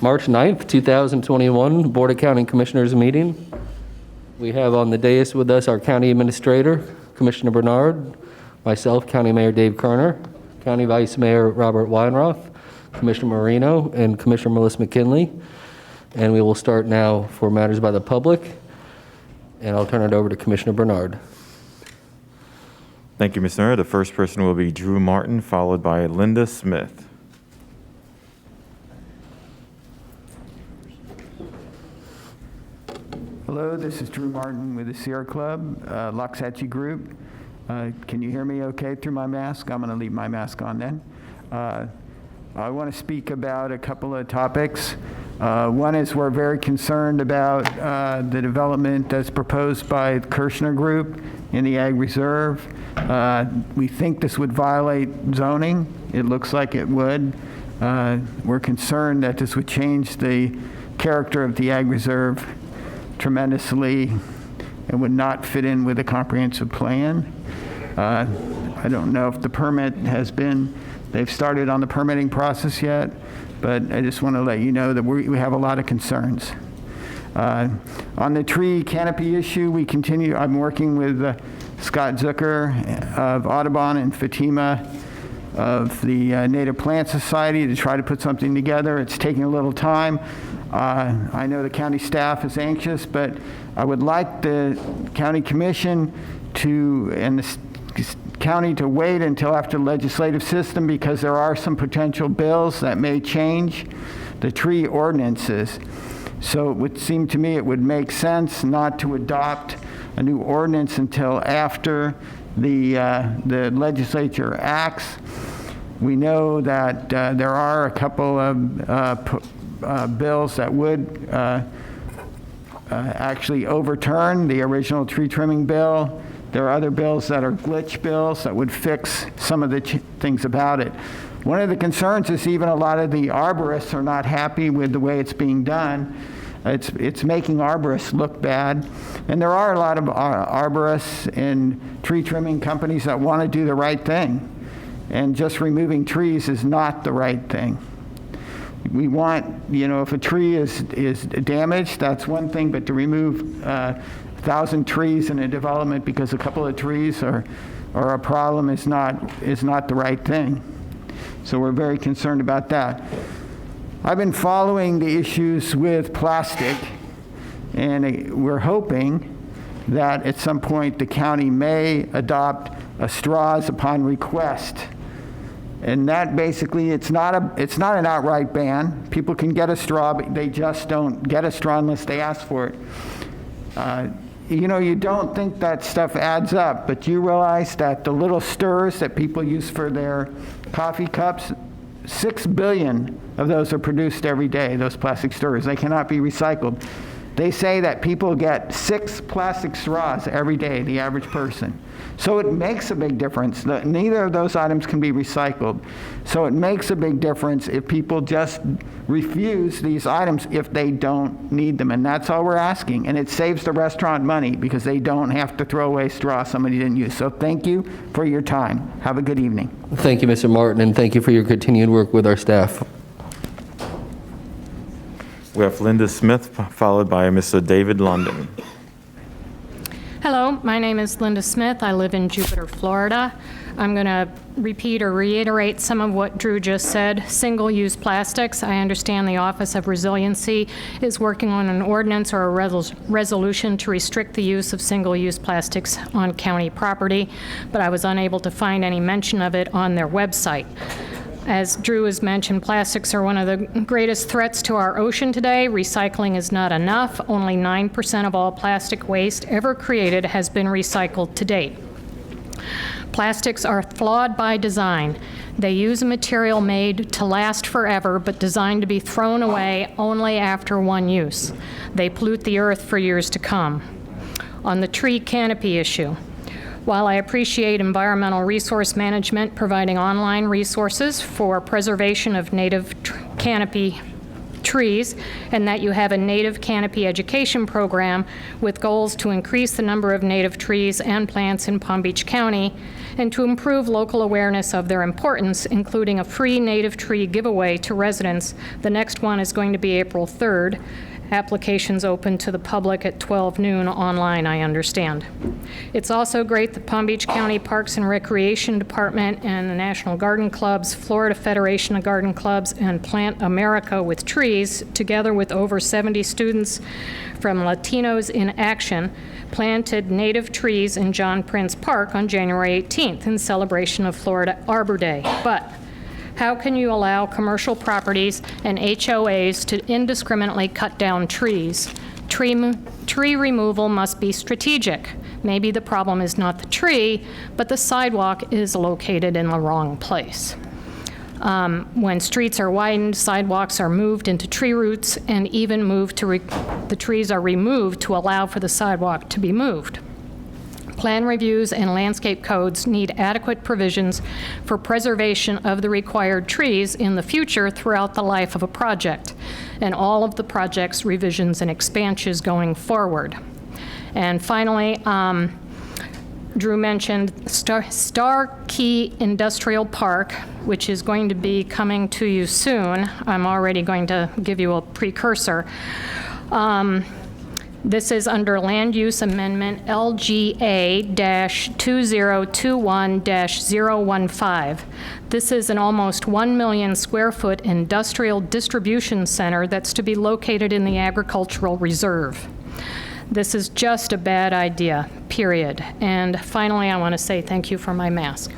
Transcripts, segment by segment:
March 9th, 2021, Board of County Commissioners meeting. We have on the dais with us our County Administrator, Commissioner Bernard, myself, County Mayor Dave Kerner, County Vice Mayor Robert Weinroth, Commissioner Marino, and Commissioner Melissa McKinley. And we will start now for matters by the public. And I'll turn it over to Commissioner Bernard. Thank you, Mr. Mayor. The first person will be Drew Martin, followed by Linda Smith. Hello, this is Drew Martin with the Sierra Club, Loxahatchee Group. Can you hear me okay through my mask? I'm going to leave my mask on then. I want to speak about a couple of topics. One is we're very concerned about the development that's proposed by the Kirshner Group in the Ag Reserve. We think this would violate zoning. It looks like it would. We're concerned that this would change the character of the Ag Reserve tremendously and would not fit in with a comprehensive plan. I don't know if the permit has been, they've started on the permitting process yet, but I just want to let you know that we have a lot of concerns. On the tree canopy issue, we continue, I'm working with Scott Zucker of Audubon and Fatima of the Native Plant Society to try to put something together. It's taking a little time. I know the county staff is anxious, but I would like the county commission and the county to wait until after the legislative system, because there are some potential bills that may change the tree ordinances. So it would seem to me it would make sense not to adopt a new ordinance until after the legislature acts. We know that there are a couple of bills that would actually overturn the original tree trimming bill. There are other bills that are glitch bills that would fix some of the things about it. One of the concerns is even a lot of the arborists are not happy with the way it's being done. It's making arborists look bad. And there are a lot of arborists and tree trimming companies that want to do the right thing. And just removing trees is not the right thing. We want, if a tree is damaged, that's one thing, but to remove 1,000 trees in a development because a couple of trees are a problem is not the right thing. So we're very concerned about that. I've been following the issues with plastic, and we're hoping that at some point the county may adopt a straws upon request. And that basically, it's not an outright ban. People can get a straw, but they just don't get a straw unless they ask for it. You don't think that stuff adds up, but you realize that the little stirrers that people use for their coffee cups, 6 billion of those are produced every day, those plastic stirrers. They cannot be recycled. They say that people get 6 plastic straws every day, the average person. So it makes a big difference. Neither of those items can be recycled. So it makes a big difference if people just refuse these items if they don't need them. And that's all we're asking. And it saves the restaurant money because they don't have to throw away straw somebody didn't use. So thank you for your time. Have a good evening. Thank you, Mr. Martin, and thank you for your continued work with our staff. We have Linda Smith, followed by Mr. David London. Hello, my name is Linda Smith. I live in Jupiter, Florida. I'm going to repeat or reiterate some of what Drew just said. Single-use plastics. I understand the Office of Resiliency is working on an ordinance or a resolution to restrict the use of single-use plastics on county property, but I was unable to find any mention of it on their website. As Drew has mentioned, plastics are one of the greatest threats to our ocean today. Recycling is not enough. Only 9% of all plastic waste ever created has been recycled to date. Plastics are flawed by design. They use a material made to last forever, but designed to be thrown away only after one use. They pollute the earth for years to come. On the tree canopy issue, while I appreciate environmental resource management providing online resources for preservation of native canopy trees, and that you have a native canopy education program with goals to increase the number of native trees and plants in Palm Beach County, and to improve local awareness of their importance, including a free native tree giveaway to residents. The next one is going to be April 3rd. Applications open to the public at 12 noon online, I understand. It's also great the Palm Beach County Parks and Recreation Department and the National Garden Clubs, Florida Federation of Garden Clubs, and Plant America with Trees, together with over 70 students from Latinos in Action, planted native trees in John Prince Park on January 18th in celebration of Florida Arbor Day. But how can you allow commercial properties and HOAs to indiscriminately cut down trees? Tree removal must be strategic. Maybe the problem is not the tree, but the sidewalk is located in the wrong place. When streets are widened, sidewalks are moved into tree roots and even the trees are removed to allow for the sidewalk to be moved. Plan reviews and landscape codes need adequate provisions for preservation of the required trees in the future throughout the life of a project, and all of the project's revisions and expansions going forward. And finally, Drew mentioned Star Key Industrial Park, which is going to be coming to you soon. I'm already going to give you a precursor. This is under Land Use Amendment LGA-2021-015. This is an almost 1 million square foot industrial distribution center that's to be located in the agricultural reserve. This is just a bad idea, period. And finally, I want to say thank you for my mask.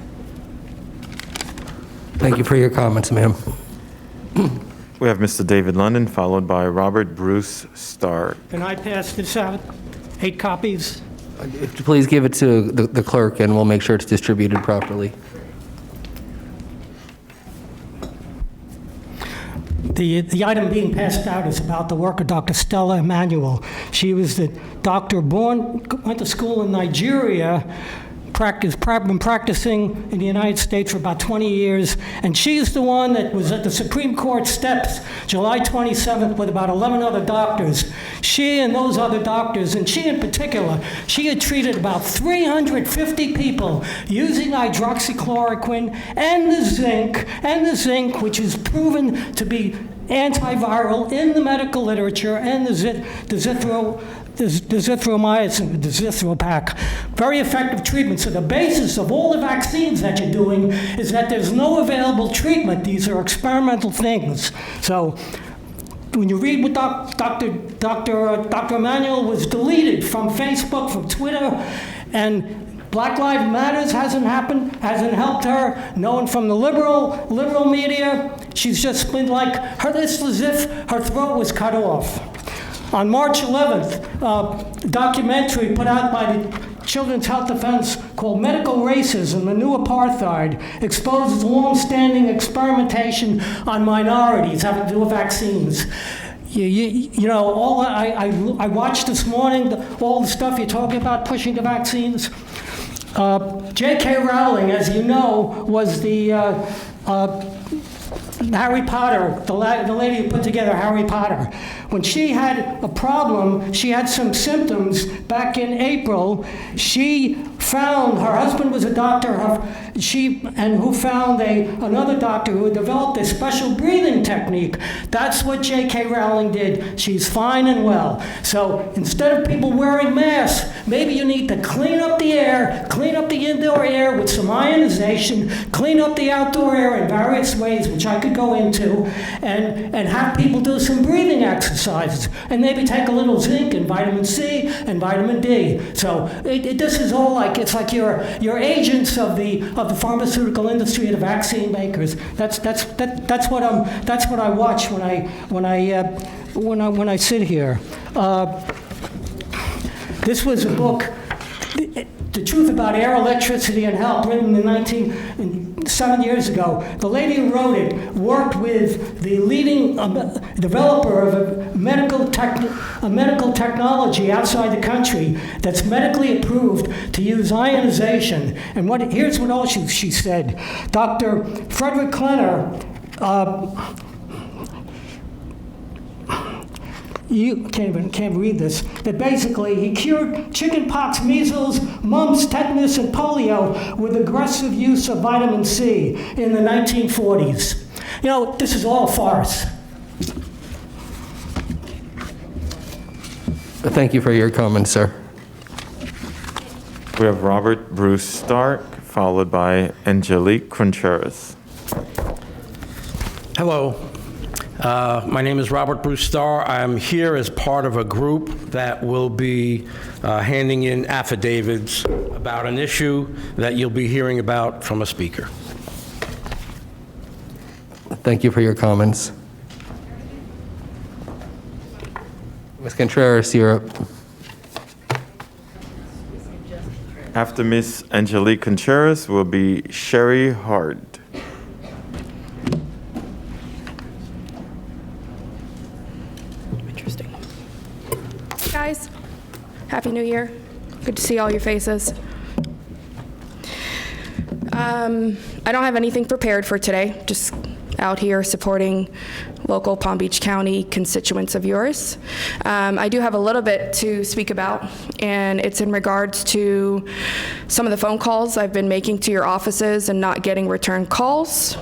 Thank you for your comments, ma'am. We have Mr. David London, followed by Robert Bruce Starr. Can I pass this out? 8 copies? Please give it to the clerk, and we'll make sure it's distributed properly. The item being passed out is about the work of Dr. Stella Emanuel. She was the doctor went to school in Nigeria, been practicing in the United States for about 20 years, and she's the one that was at the Supreme Court steps July 27th with about 11 other doctors. She and those other doctors, and she in particular, she had treated about 350 people using hydroxychloroquine and the zinc, which is proven to be antiviral in the medical literature, and the zithromycin, the Zithropac. Very effective treatment. So the basis of all the vaccines that you're doing is that there's no available treatment. These are experimental things. So when you read what Dr. Emanuel was deleted from Facebook, from Twitter, and Black Lives Matters hasn't helped her. No one from the liberal media. She's just been like, it's as if her throat was cut off. On March 11th, a documentary put out by the Children's Health Defense called Medical Racism, the New Apartheid, exposes long-standing experimentation on minorities having to do with vaccines. You know, I watched this morning all the stuff you're talking about, pushing the vaccines. J.K. Rowling, as you know, was the Harry Potter, the lady who put together Harry Potter. When she had a problem, she had some symptoms back in April. She found, her husband was a doctor, who found another doctor who had developed a special breathing technique. That's what J.K. Rowling did. She's fine and well. So instead of people wearing masks, maybe you need to clean up the air, clean up the indoor air with some ionization, clean up the outdoor air in various ways, which I could go into, and have people do some breathing exercises, and maybe take a little zinc and vitamin C and vitamin D. So this is all like, it's like you're agents of the pharmaceutical industry and the vaccine makers. That's what I watch when I sit here. This was a book, The Truth About Air, Electricity, and Health, written 7 years ago. The lady who wrote it worked with the leading developer of a medical technology outside the country that's medically approved to use ionization. And here's what all she said. Dr. Frederick you can't read this, that basically he cured chickenpox, measles, mumps, tetanus, and polio with aggressive use of vitamin C in the 1940s. You know, this is all farce. Thank you for your comments, sir. We have Robert Bruce Stark, followed by Angelique Contreras. Hello. My name is Robert Bruce Starr. I'm here as part of a group that will be handing in affidavits about an issue that you'll be hearing about from a speaker. Thank you for your comments. Ms. Contreras, you're up. After Ms. Angelique Contreras will be Sherry Hard. Interesting. Guys, Happy New Year. Good to see all your faces. I don't have anything prepared for today, just out here supporting local Palm Beach County constituents of yours. I do have a little bit to speak about, and it's in regards to some of the phone calls I've been making to your offices and not getting return calls.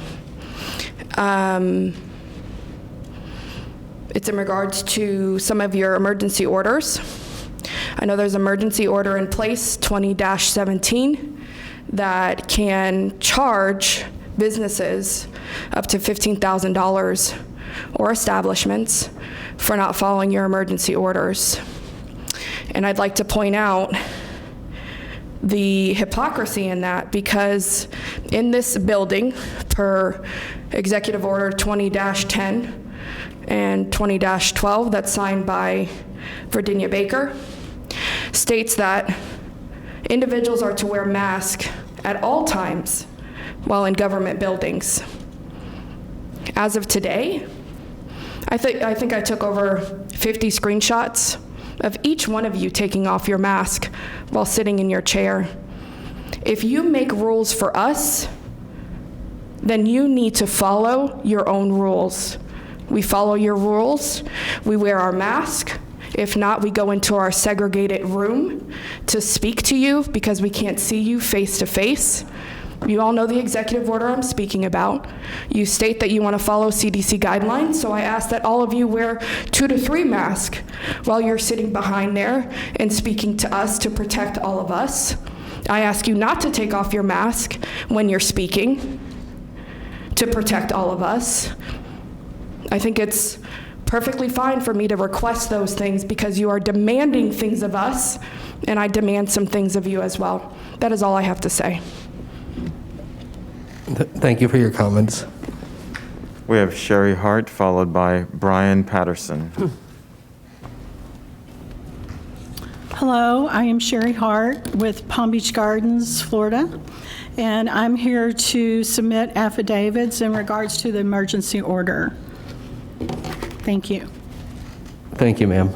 It's in regards to some of your emergency orders. I know there's emergency order in place, 20-17, that can charge businesses up to $15,000 or establishments for not following your emergency orders. And I'd like to point out the hypocrisy in that, because in this building, per Executive Order 20-10 and 20-12 that's signed by Virginia Baker, states that individuals are to wear masks at all times while in government buildings. As of today, I think I took over 50 screenshots of each one of you taking off your mask while sitting in your chair. If you make rules for us, then you need to follow your own rules. We follow your rules, we wear our mask. If not, we go into our segregated room to speak to you because we can't see you face to face. You all know the executive order I'm speaking about. You state that you want to follow CDC guidelines, so I ask that all of you wear 2 to 3 masks while you're sitting behind there and speaking to us to protect all of us. I ask you not to take off your mask when you're speaking to protect all of us. I think it's perfectly fine for me to request those things because you are demanding things of us, and I demand some things of you as well. That is all I have to say. Thank you for your comments. We have Sherry Hart, followed by Brian Patterson. Hello, I am Sherry Hart with Palm Beach Gardens, Florida, and I'm here to submit affidavits in regards to the emergency order. Thank you. Thank you, ma'am.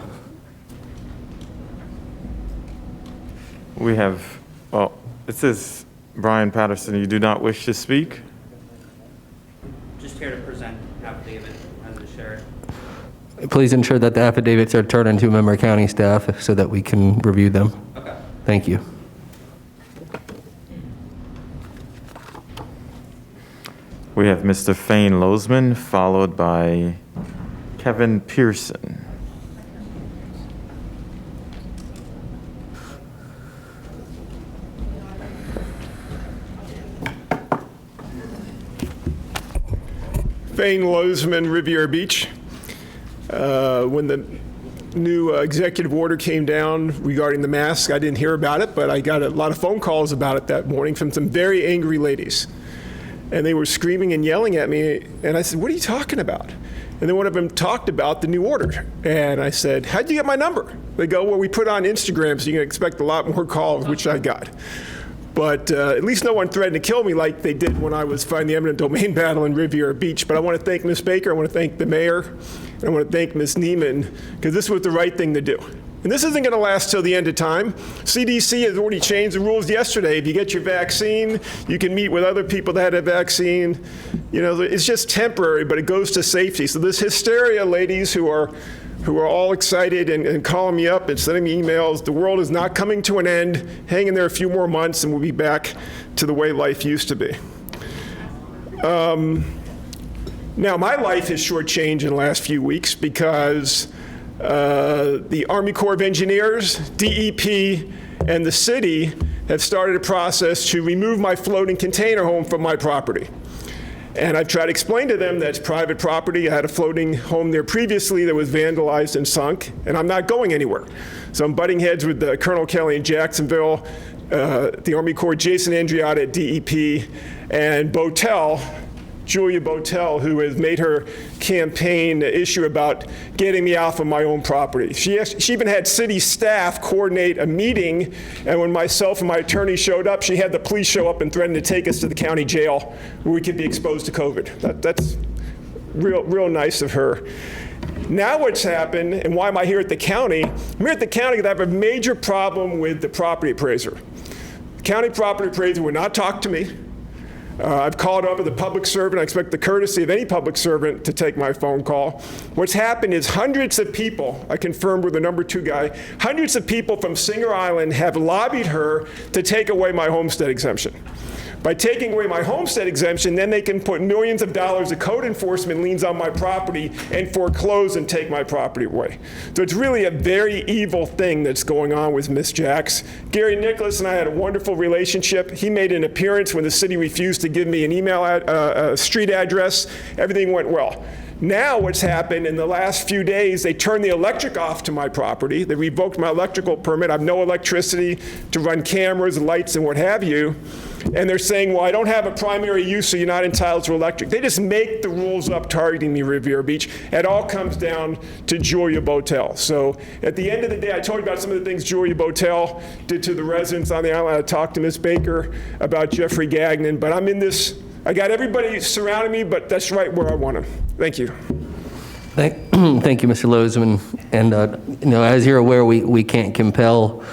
We have, well, it says Brian Patterson, you do not wish to speak? Just here to present affidavit as a sheriff. Please ensure that the affidavits are turned into member county staff so that we can review them. Okay. Thank you. We have Mr. Fane Lozman, followed by Kevin Pearson. Fane Lozman, Riviera Beach. When the new executive order came down regarding the mask, I didn't hear about it, but I got a lot of phone calls about it that morning from some very angry ladies. And they were screaming and yelling at me, and I said, "What are you talking about?" And then one of them talked about the new order. And I said, "How'd you get my number?" They go, "Well, we put on Instagram, so you can expect a lot more calls," which I got. But at least no one threatened to kill me like they did when I was fighting the eminent domain battle in Riviera Beach. But I want to thank Ms. Baker, I want to thank the mayor, and I want to thank Ms. Neiman, because this was the right thing to do. And this isn't going to last till the end of time. CDC has already changed the rules yesterday. If you get your vaccine, you can meet with other people that had a vaccine. You know, it's just temporary, but it goes to safety. So this hysteria, ladies who are who are all excited and calling me up and sending me emails. The world is not coming to an end. Hang in there a few more months and we'll be back to the way life used to be. Now, my life has shortchanged in the last few weeks because the Army Corps of Engineers, DEP, and the city have started a process to remove my floating container home from my property. And I've tried to explain to them that it's private property. I had a floating home there previously that was vandalized and sunk, and I'm not going anywhere. So I'm butting heads with Colonel Kelly in Jacksonville, the Army Corps, Jason Andriotta at DEP, and Botel, Julia Botel, who has made her campaign issue about getting me off of my own property. She even had city staff coordinate a meeting, and when myself and my attorney showed up, she had the police show up and threaten to take us to the county jail where we could be exposed to COVID. That's real nice of her. Now what's happened, and why am I here at the county? I'm here at the county because I have a major problem with the property appraiser. The county property appraiser would not talk to me. I've called up with a public servant. I expect the courtesy of any public servant to take my phone call. What's happened is hundreds of people, I confirmed with the number 2 guy, hundreds of people from Singer Island have lobbied her to take away my homestead exemption. By taking away my homestead exemption, then they can put millions of dollars of code enforcement liens on my property and foreclose and take my property away. So it's really a very evil thing that's going on with Ms. Jacks. Gary Nicholas and I had a wonderful relationship. He made an appearance when the city refused to give me an email street address. Everything went well. Now what's happened in the last few days, they turned the electric off to my property. They revoked my electrical permit. I have no electricity to run cameras, lights, and what have you. And they're saying, well, I don't have a primary use, so you're not entitled to electric. They just make the rules up targeting me, Riviera Beach. It all comes down to Julia Botel. So at the end of the day, I told you about some of the things Julia Botel did to the residents on the island. I talked to Ms. Baker about Jeffrey Gagnon, but I'm in this. I got everybody surrounding me, but that's right where I want them. Thank you. Thank you, Mr. Lozman. And, as you're aware, we can't compel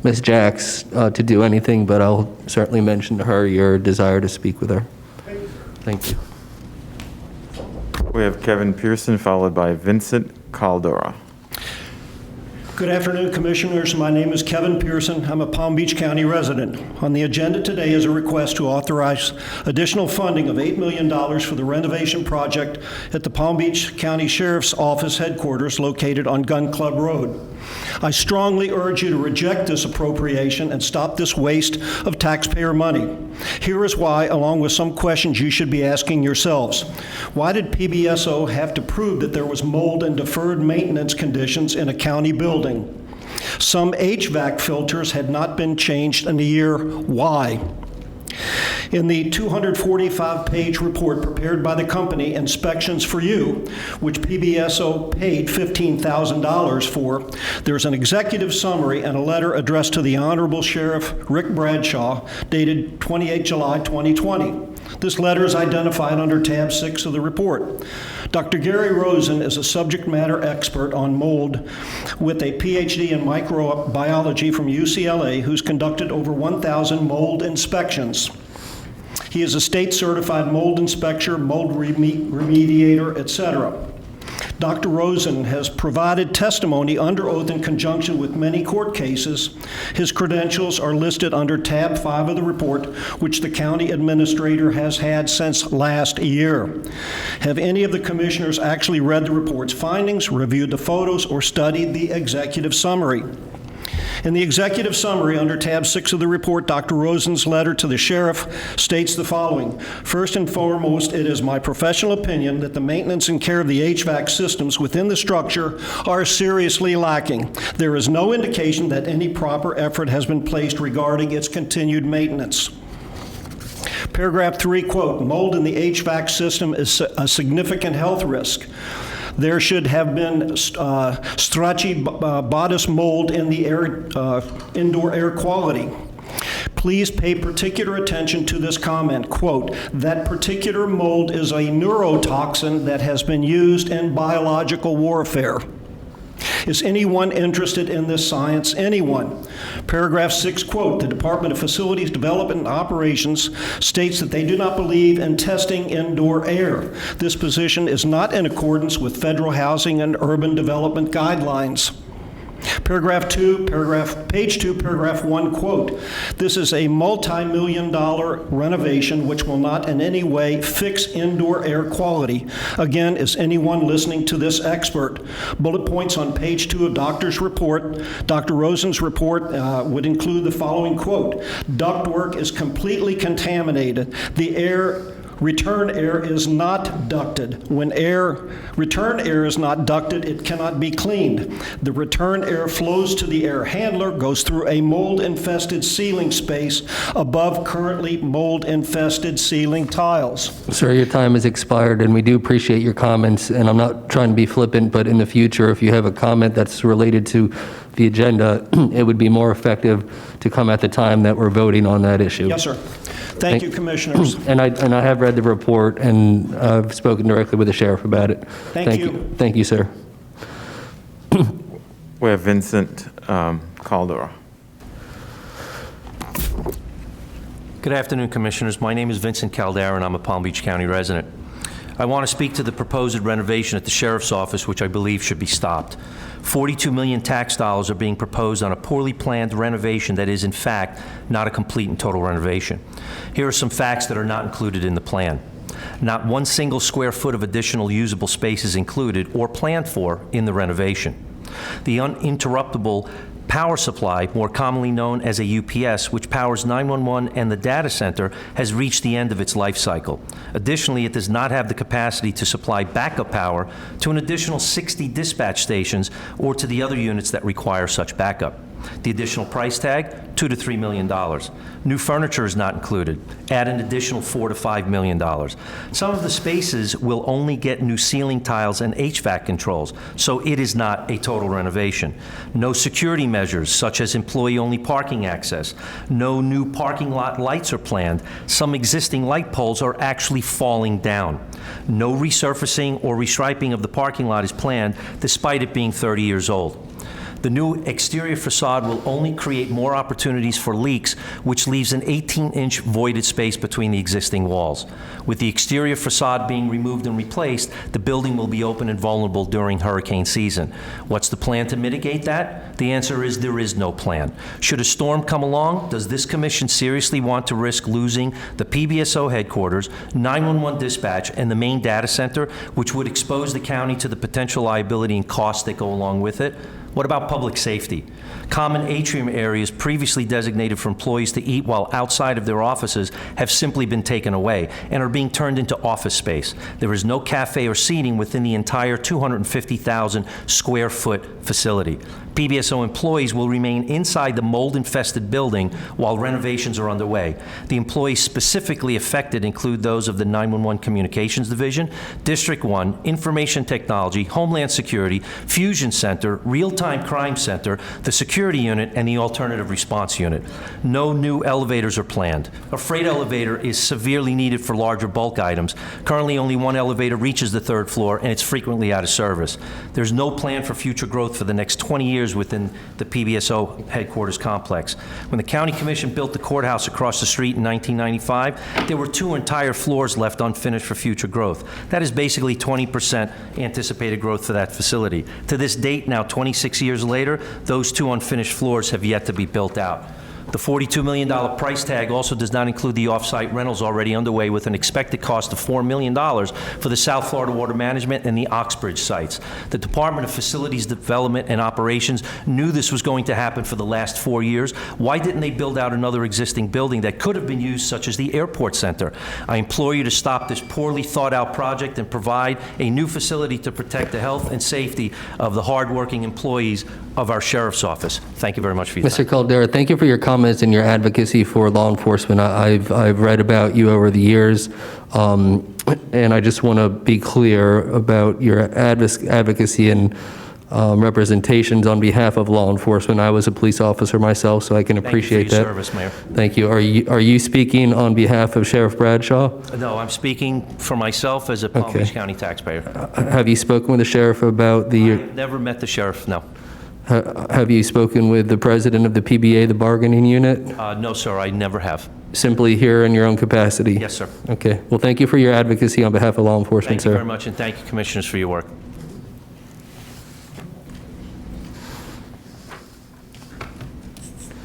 Ms. Jacks to do anything, but I'll certainly mention to her your desire to speak with her. Thank you. We have Kevin Pearson, followed by Vincent Caldera. Good afternoon, Commissioners. My name is Kevin Pearson. I'm a Palm Beach County resident. On the agenda today is a request to authorize additional funding of $8 million for the renovation project at the Palm Beach County Sheriff's Office headquarters located on Gun Club Road. I strongly urge you to reject this appropriation and stop this waste of taxpayer money. Here is why, along with some questions you should be asking yourselves. Why did PBSO have to prove that there was mold and deferred maintenance conditions in a county building? Some HVAC filters had not been changed in a year. Why? In the 245-page report prepared by the company Inspections for You, which PBSO paid $15,000 for, there's an executive summary and a letter addressed to the Honorable Sheriff Rick Bradshaw, dated 28 July 2020. This letter is identified under tab 6 of the report. Dr. Gary Rosen is a subject matter expert on mold with a PhD in microbiology from UCLA who's conducted over 1,000 mold inspections. He is a state-certified mold inspector, mold remediator, etc. Dr. Rosen has provided testimony under oath in conjunction with many court cases. His credentials are listed under tab 5 of the report, which the county administrator has had since last year. Have any of the commissioners actually read the report's findings, reviewed the photos, or studied the executive summary? In the executive summary under tab 6 of the report, Dr. Rosen's letter to the sheriff states the following. First and foremost, it is my professional opinion that the maintenance and care of the HVAC systems within the structure are seriously lacking. There is no indication that any proper effort has been placed regarding its continued maintenance. Paragraph 3, quote, mold in the HVAC system is a significant health risk. There should have been Strachybodys mold in the indoor air quality. Please pay particular attention to this comment, quote, that particular mold is a neurotoxin that has been used in biological warfare. Is anyone interested in this science? Anyone? Paragraph 6, quote, "The Department of Facilities Development and Operations states that they do not believe in testing indoor air. This position is not in accordance with federal housing and urban development guidelines." Paragraph 2, page 2, paragraph 1, quote, "This is a multi-million-dollar renovation which will not in any way fix indoor air quality." Again, is anyone listening to this expert? Bullet points on page 2 of Dr. Rosen's report would include the following quote: "Ductwork is completely contaminated. Return air is not ducted. When return air is not ducted, it cannot be cleaned. The return air flows to the air handler, goes through a mold-infested ceiling space above currently mold-infested ceiling tiles." Sir, your time has expired, and we do appreciate your comments, and I'm not trying to be flippant, but in the future, if you have a comment that's related to the agenda, it would be more effective to come at the time that we're voting on that issue. Yes, sir. Thank you, Commissioners. And I have read the report, and I've spoken directly with the sheriff about it. Thank you. Thank you, sir. We have Vincent Caldera. Good afternoon, Commissioners. My name is Vincent Caldera, and I'm a Palm Beach County resident. I want to speak to the proposed renovation at the Sheriff's Office, which I believe should be stopped. $42 million tax dollars are being proposed on a poorly planned renovation that is, in fact, not a complete and total renovation. Here are some facts that are not included in the plan. Not one single square foot of additional usable space is included or planned for in the renovation. The uninterruptible power supply, more commonly known as a UPS, which powers 911 and the data center, has reached the end of its life cycle. Additionally, it does not have the capacity to supply backup power to an additional 60 dispatch stations or to the other units that require such backup. The additional price tag, $2 to $3 million. New furniture is not included. Add an additional $4 to $5 million. Some of the spaces will only get new ceiling tiles and HVAC controls, so it is not a total renovation. No security measures, such as employee-only parking access. No new parking lot lights are planned. Some existing light poles are actually falling down. No resurfacing or restriping of the parking lot is planned, despite it being 30 years old. The new exterior facade will only create more opportunities for leaks, which leaves an 18-inch voided space between the existing walls. With the exterior facade being removed and replaced, the building will be open and vulnerable during hurricane season. What's the plan to mitigate that? The answer is there is no plan. Should a storm come along, does this commission seriously want to risk losing the PBSO headquarters, 911 dispatch, and the main data center, which would expose the county to the potential liability and costs that go along with it? What about public safety? Common atrium areas previously designated for employees to eat while outside of their offices have simply been taken away and are being turned into office space. There is no cafe or seating within the entire 250,000 square foot facility. PBSO employees will remain inside the mold-infested building while renovations are underway. The employees specifically affected include those of the 911 Communications Division, District 1, Information Technology, Homeland Security, Fusion Center, Real-Time Crime Center, the Security Unit, and the Alternative Response Unit. No new elevators are planned. A freight elevator is severely needed for larger bulk items. Currently, only one elevator reaches the third floor, and it's frequently out of service. There's no plan for future growth for the next 20 years within the PBSO headquarters complex. When the County Commission built the courthouse across the street in 1995, there were 2 entire floors left unfinished for future growth. That is basically 20% anticipated growth for that facility. To this date, now 26 years later, those 2 unfinished floors have yet to be built out. The $42 million price tag also does not include the off-site rentals already underway, with an expected cost of $4 million for the South Florida Water Management and the Oxbridge sites. The Department of Facilities Development and Operations knew this was going to happen for the last 4 years. Why didn't they build out another existing building that could have been used, such as the Airport Center? I implore you to stop this poorly thought-out project and provide a new facility to protect the health and safety of the hard-working employees of our Sheriff's Office. Thank you very much for your time. Mr. Caldera, thank you for your comments and your advocacy for law enforcement. I've read about you over the years, and I just want to be clear about your advocacy and representations on behalf of law enforcement. I was a police officer myself, so I can appreciate that. Thank you for your service, Mayor. Thank you. Are you speaking on behalf of Sheriff Bradshaw? No, I'm speaking for myself as a Palm Okay. Beach County taxpayer. Have you spoken with the sheriff about I've never met the sheriff, no. have you spoken with the president of the PBA, the bargaining unit? No, sir, I never have. Simply here in your own capacity? Yes, sir. Okay. Well, thank you for your advocacy on behalf of law enforcement, Thank you sir. very much, and thank you, commissioners, for your work.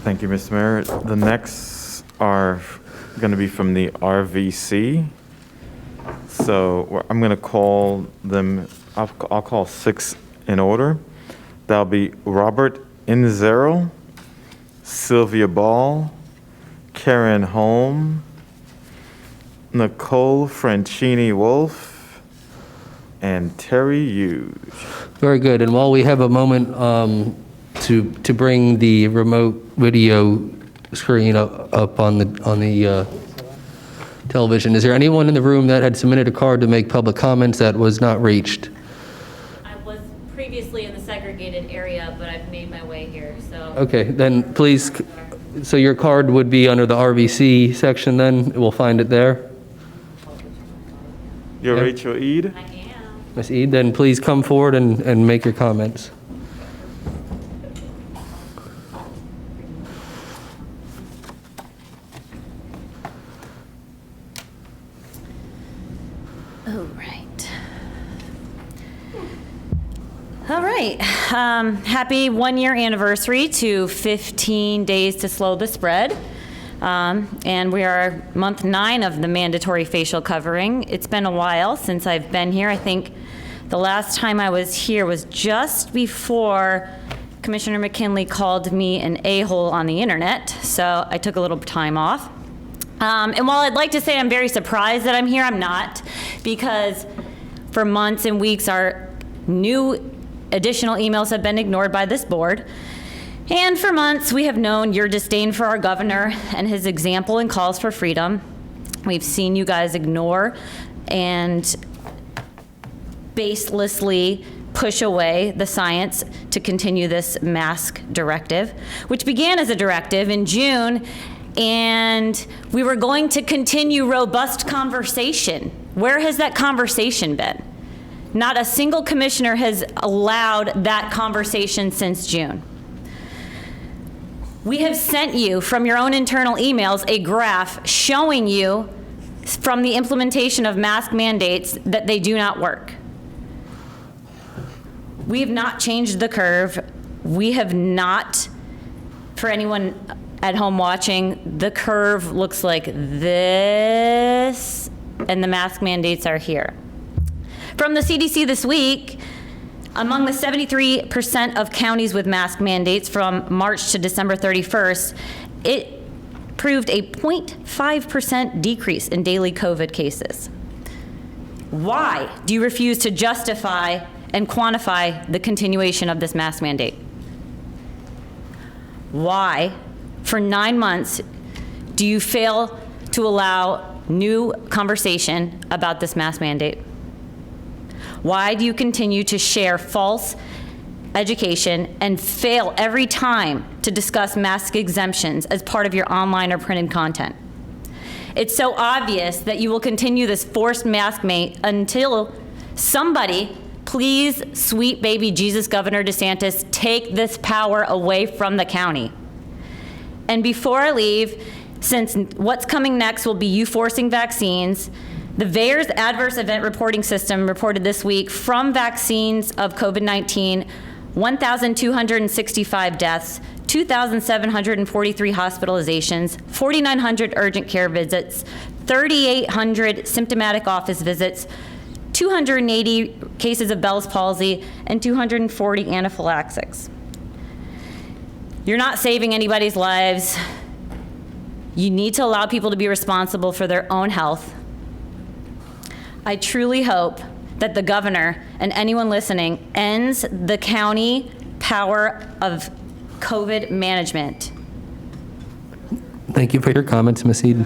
Thank you, Mr. Mayor. The next are going to be from the RVC. So I'm going to call them, I'll call 6 in order. That'll be Robert Inzero, Sylvia Ball, Karen Holm, Nicole Franchini Wolf, and Terry Hughes. Very good. And while we have a moment to bring the remote video screen up on the television, is there anyone in the room that had submitted a card to make public comments that was not reached? I was previously in the segregated area, but I've made my way here, so. Okay, then please, so your card would be under the RVC section then? We'll find it there? You're Yeah. Rachel Eid? I am. Ms. Eid, then please come forward and make your comments. Oh, right. All right. Happy 1-year anniversary to 15 days to slow the spread. And we are month 9 of the mandatory facial covering. It's been a while since I've been here. I think the last time I was here was just before Commissioner McKinley called me an a-hole on the internet, so I took a little time off. And while I'd like to say I'm very surprised that I'm here, I'm not, because for months and weeks our new additional emails have been ignored by this board. And for months, we have known your disdain for our governor and his example and calls for freedom. We've seen you guys ignore and baselessly push away the science to continue this mask directive, which began as a directive in June, and we were going to continue robust conversation. Where has that conversation been? Not a single commissioner has allowed that conversation since June. We have sent you, from your own internal emails, a graph showing you from the implementation of mask mandates that they do not work. We have not changed the curve. We have not, for anyone at home watching, the curve looks like this, and the mask mandates are here. From the CDC this week, among the 73% of counties with mask mandates from March to December 31st, it proved a 0.5% decrease in daily COVID cases. Why do you refuse to justify and quantify the continuation of this mask mandate? Why, for 9 months, do you fail to allow new conversation about this mask mandate? Why do you continue to share false education and fail every time to discuss mask exemptions as part of your online or printed content? It's so obvious that you will continue this forced mask mandate until somebody, please, sweet baby Jesus Governor DeSantis, take this power away from the county. And before I leave, since what's coming next will be you forcing vaccines, the VAERS Adverse Event Reporting System reported this week from vaccines of COVID-19, 1,265 deaths, 2,743 hospitalizations, 4,900 urgent care visits, 3,800 symptomatic office visits, 280 cases of Bell's palsy, and 240 anaphylaxis. You're not saving anybody's lives. You need to allow people to be responsible for their own health. I truly hope that the governor and anyone listening ends the county power of COVID management. Thank you for your comments, Ms. Eden.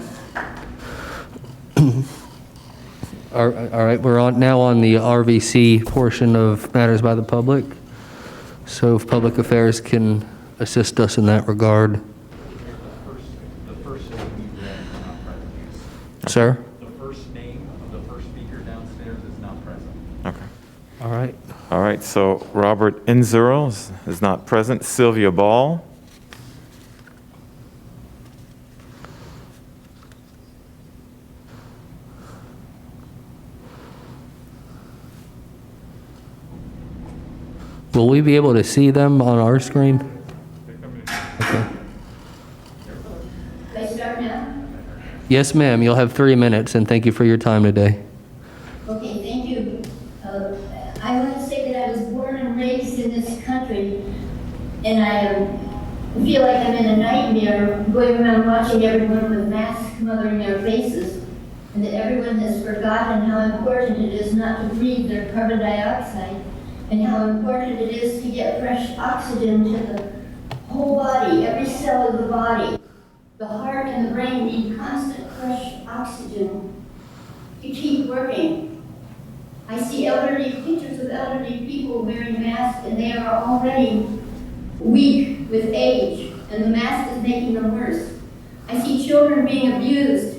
All right, we're now on the RVC portion of matters by the public. So if Public Affairs can assist us in that regard. The first name you read is not present. Sir? The first name of the first speaker downstairs is not present. Okay. All right. All right, so Robert Inzero is not present. Sylvia Ball. Will we be able to see them on our screen? Okay. Can I start now? Yes, ma'am. You'll have 3 minutes, and thank you for your time today. Okay, thank you. I want to say that I was born and raised in this country, and I feel like I'm in a nightmare going around watching everyone with masks covering their faces, and that everyone has forgotten how important it is not to breathe their carbon dioxide, and how important it is to get fresh oxygen to the whole body, every cell of the body. The heart and the brain need constant fresh oxygen to keep working. I see pictures of elderly people wearing masks, and they are already weak with age, and the mask is making them worse. I see children being abused,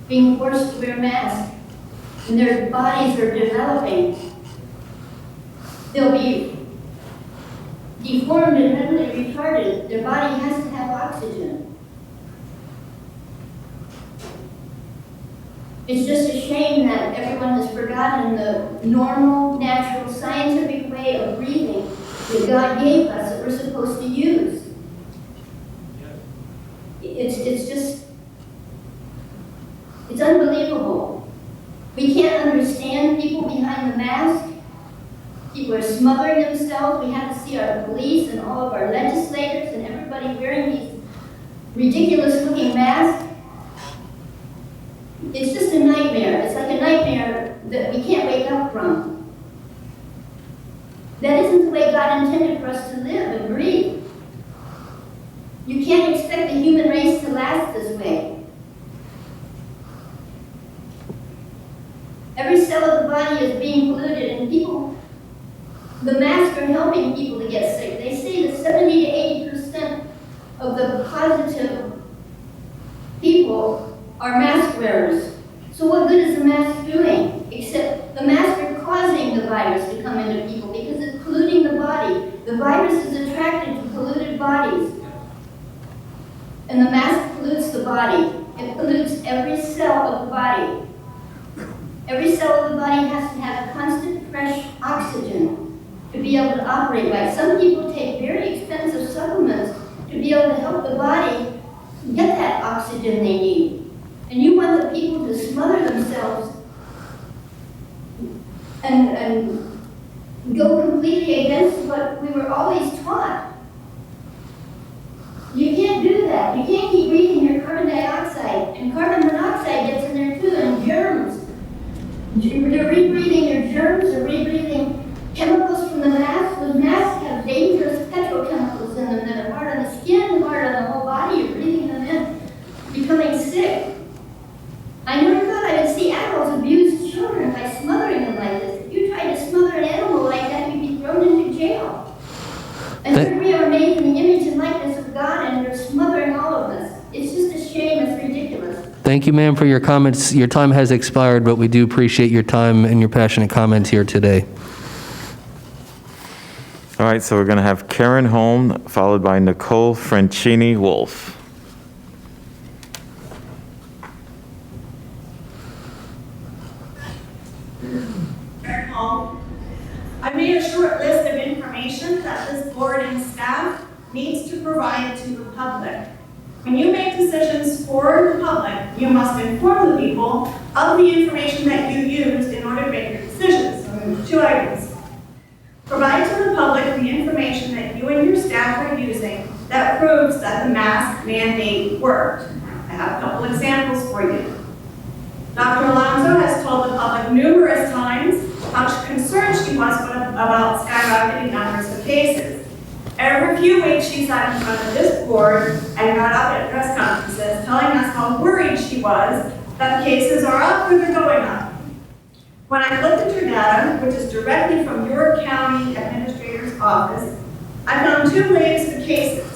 being forced to wear masks, and their bodies are developing. They'll be deformed and mentally retarded. Their body has to have oxygen. It's just a shame that everyone has forgotten the normal, natural, scientific way of breathing that God gave us that we're supposed to use. It's unbelievable. We can't understand people behind the mask. People are smothering themselves. We had to see our police and all of our legislators and everybody wearing these ridiculous-looking masks. It's just a nightmare. It's like a nightmare that we can't wake up from. That isn't the way God intended for us to live and breathe. You can't expect the human race to last this way. Every cell of the body is being polluted, and the masks are helping people to get sick. They say that 70 to 80% of the positive people are mask wearers. So what good is the mask doing? Except the masks are causing the virus to come into people because it's polluting the body. The virus is attracted to polluted bodies. And the mask pollutes the body. It pollutes every cell of the body. Every cell of the body has to have constant fresh oxygen to be able to operate right. Some people take very expensive supplements to be able to help the body get that oxygen they need. And you want the people to smother themselves and go completely against what we were always taught. You can't do that. You can't keep breathing your carbon dioxide, and carbon monoxide gets in there too, and germs. You're rebreathing your germs, you're rebreathing chemicals from the mask. Those masks have dangerous petrochemicals in them that are hard on the skin, hard on the whole body. You're breathing them in, becoming sick. I never thought I would see animals abuse children by smothering them like this. If you tried to smother an animal like that, you'd be thrown into jail. And here we are made in the image and likeness of God, and you're smothering all of us. It's just a shame. It's ridiculous. Thank you, ma'am, for your comments. Your time has expired, but we do appreciate your time and your passionate comments here today. All right, so we're going to have Karen Holm, followed by Nicole Francini Wolf. Karen Holm. I made a short list of information that this board and staff needs to provide to the public. When you make decisions for the public, you must inform the people of the information that you used in order to make your decisions. 2 items. Provide to the public the information that you and your staff are using that proves that the mask mandate worked. I have a couple examples for you. Dr. Alonso has told the public numerous times how concerned she was about skyrocketing numbers of cases. Every few weeks she sat in front of this board and got up at press conferences telling us how worried she was that the cases are up or they're going up. When I looked at your data, which is directly from your county administrator's office, I found two waves of cases.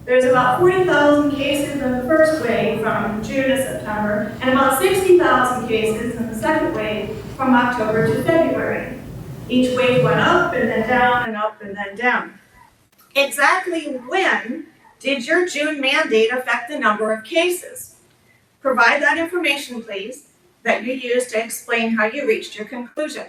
There's about 40,000 cases in the first wave from June to September, and about 60,000 cases in the second wave from October to February. Each wave went up and then down and up and then down. Exactly when did your June mandate affect the number of cases? Provide that information, please, that you used to explain how you reached your conclusion.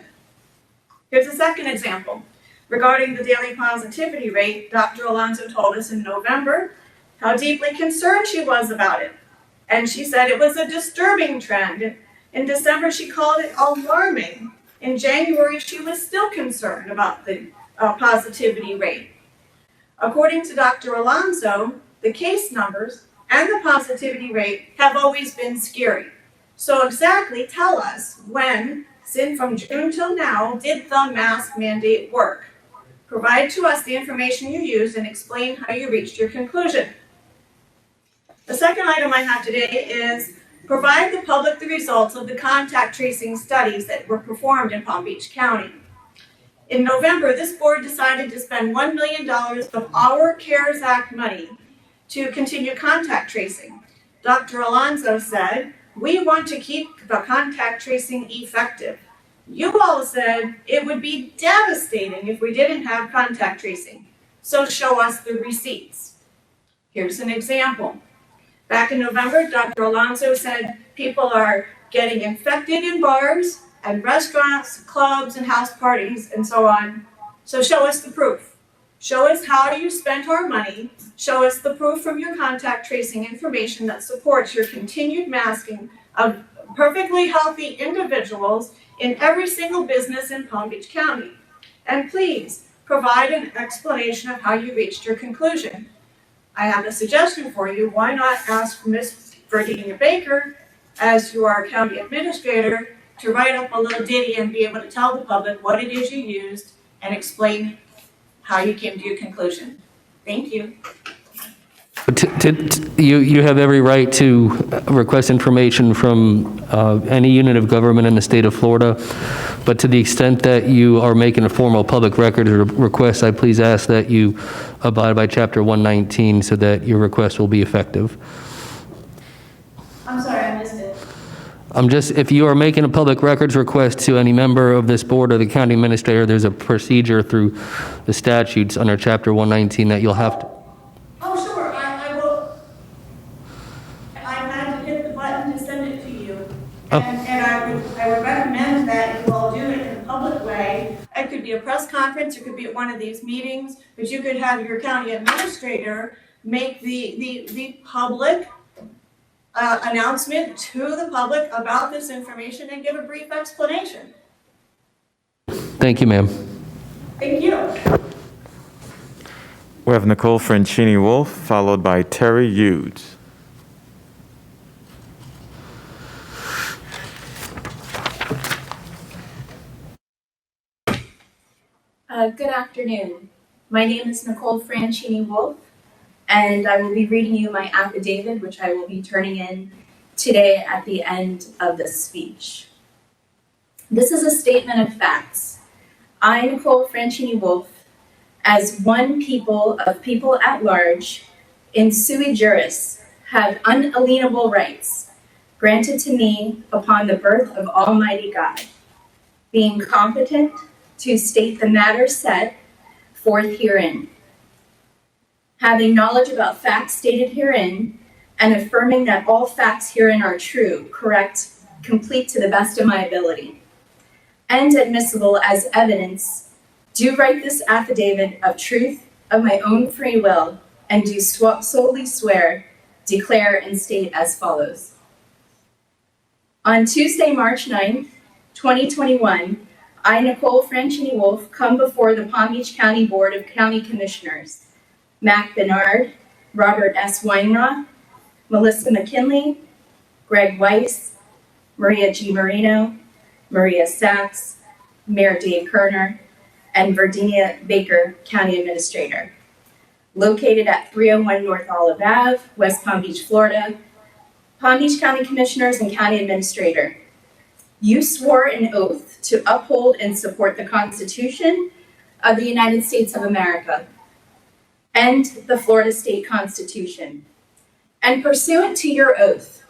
Here's a second example. Regarding the daily positivity rate, Dr. Alonso told us in November how deeply concerned she was about it. And she said it was a disturbing trend. In December, she called it alarming. In January, she was still concerned about the positivity rate. According to Dr. Alonso, the case numbers and the positivity rate have always been scary. So exactly tell us when, from June till now, did the mask mandate work? Provide to us the information you used and explain how you reached your conclusion. The second item I have today is provide the public the results of the contact tracing studies that were performed in Palm Beach County. In November, this board decided to spend $1 million of our CARES Act money to continue contact tracing. Dr. Alonso said, we want to keep the contact tracing effective. You all said it would be devastating if we didn't have contact tracing. So show us the receipts. Here's an example. Back in November, Dr. Alonso said people are getting infected in bars and restaurants, clubs, and house parties, and so on. So show us the proof. Show us how you spent our money. Show us the proof from your contact tracing information that supports your continued masking of perfectly healthy individuals in every single business in Palm Beach County. And please, provide an explanation of how you reached your conclusion. I have a suggestion for you. Why not ask Ms. Virginia Baker, as your county administrator, to write up a little ditty and be able to tell the public what it is you used and explain how you came to your conclusion. Thank you. You have every right to request information from any unit of government in the state of Florida, but to the extent that you are making a formal public record request, I please ask that you abide by Chapter 119 so that your request will be effective. I'm sorry, I missed it. If you are making a public records request to any member of this board or the county administrator, there's a procedure through the statutes under Chapter 119 that you'll have to. Oh, sure, I will. I'm glad to hit the button to send it to you. And I would recommend that you all do it in a public way. It could be a press conference, it could be at one of these meetings, but you could have your county administrator make the public announcement to the public about this information and give a brief explanation. Thank you, ma'am. Thank you. We have Nicole Francini Wolf, followed by Terry Hughes. Good afternoon. My name is Nicole Francini Wolf, and I will be reading you my affidavit, which I will be turning in today at the end of this speech. This is a statement of facts. I, Nicole Francini Wolf, as one people of people at large, in sui juris, have unalienable rights granted to me upon the birth of Almighty God, being competent to state the matter set forth herein, having knowledge about facts stated herein, and affirming that all facts herein are true, correct, complete to the best of my ability, and admissible as evidence, do write this affidavit of truth of my own free will, and do solely swear, declare, and state as follows. On Tuesday, March 9th, 2021, I, Nicole Francini Wolf, come before the Palm Beach County Board of County Commissioners, Mac Bernard, Robert S. Weinroth, Melissa McKinley, Greg Weiss, Maria G. Marino, Maria Sachs, Mayor Dave Kerner, and Virginia Baker, County Administrator. Located at 301 North Olive Ave, West Palm Beach, Florida, Palm Beach County Commissioners and County Administrator. You swore an oath to uphold and support the Constitution of the United States of America, and the Florida State Constitution. And pursuant to your oath,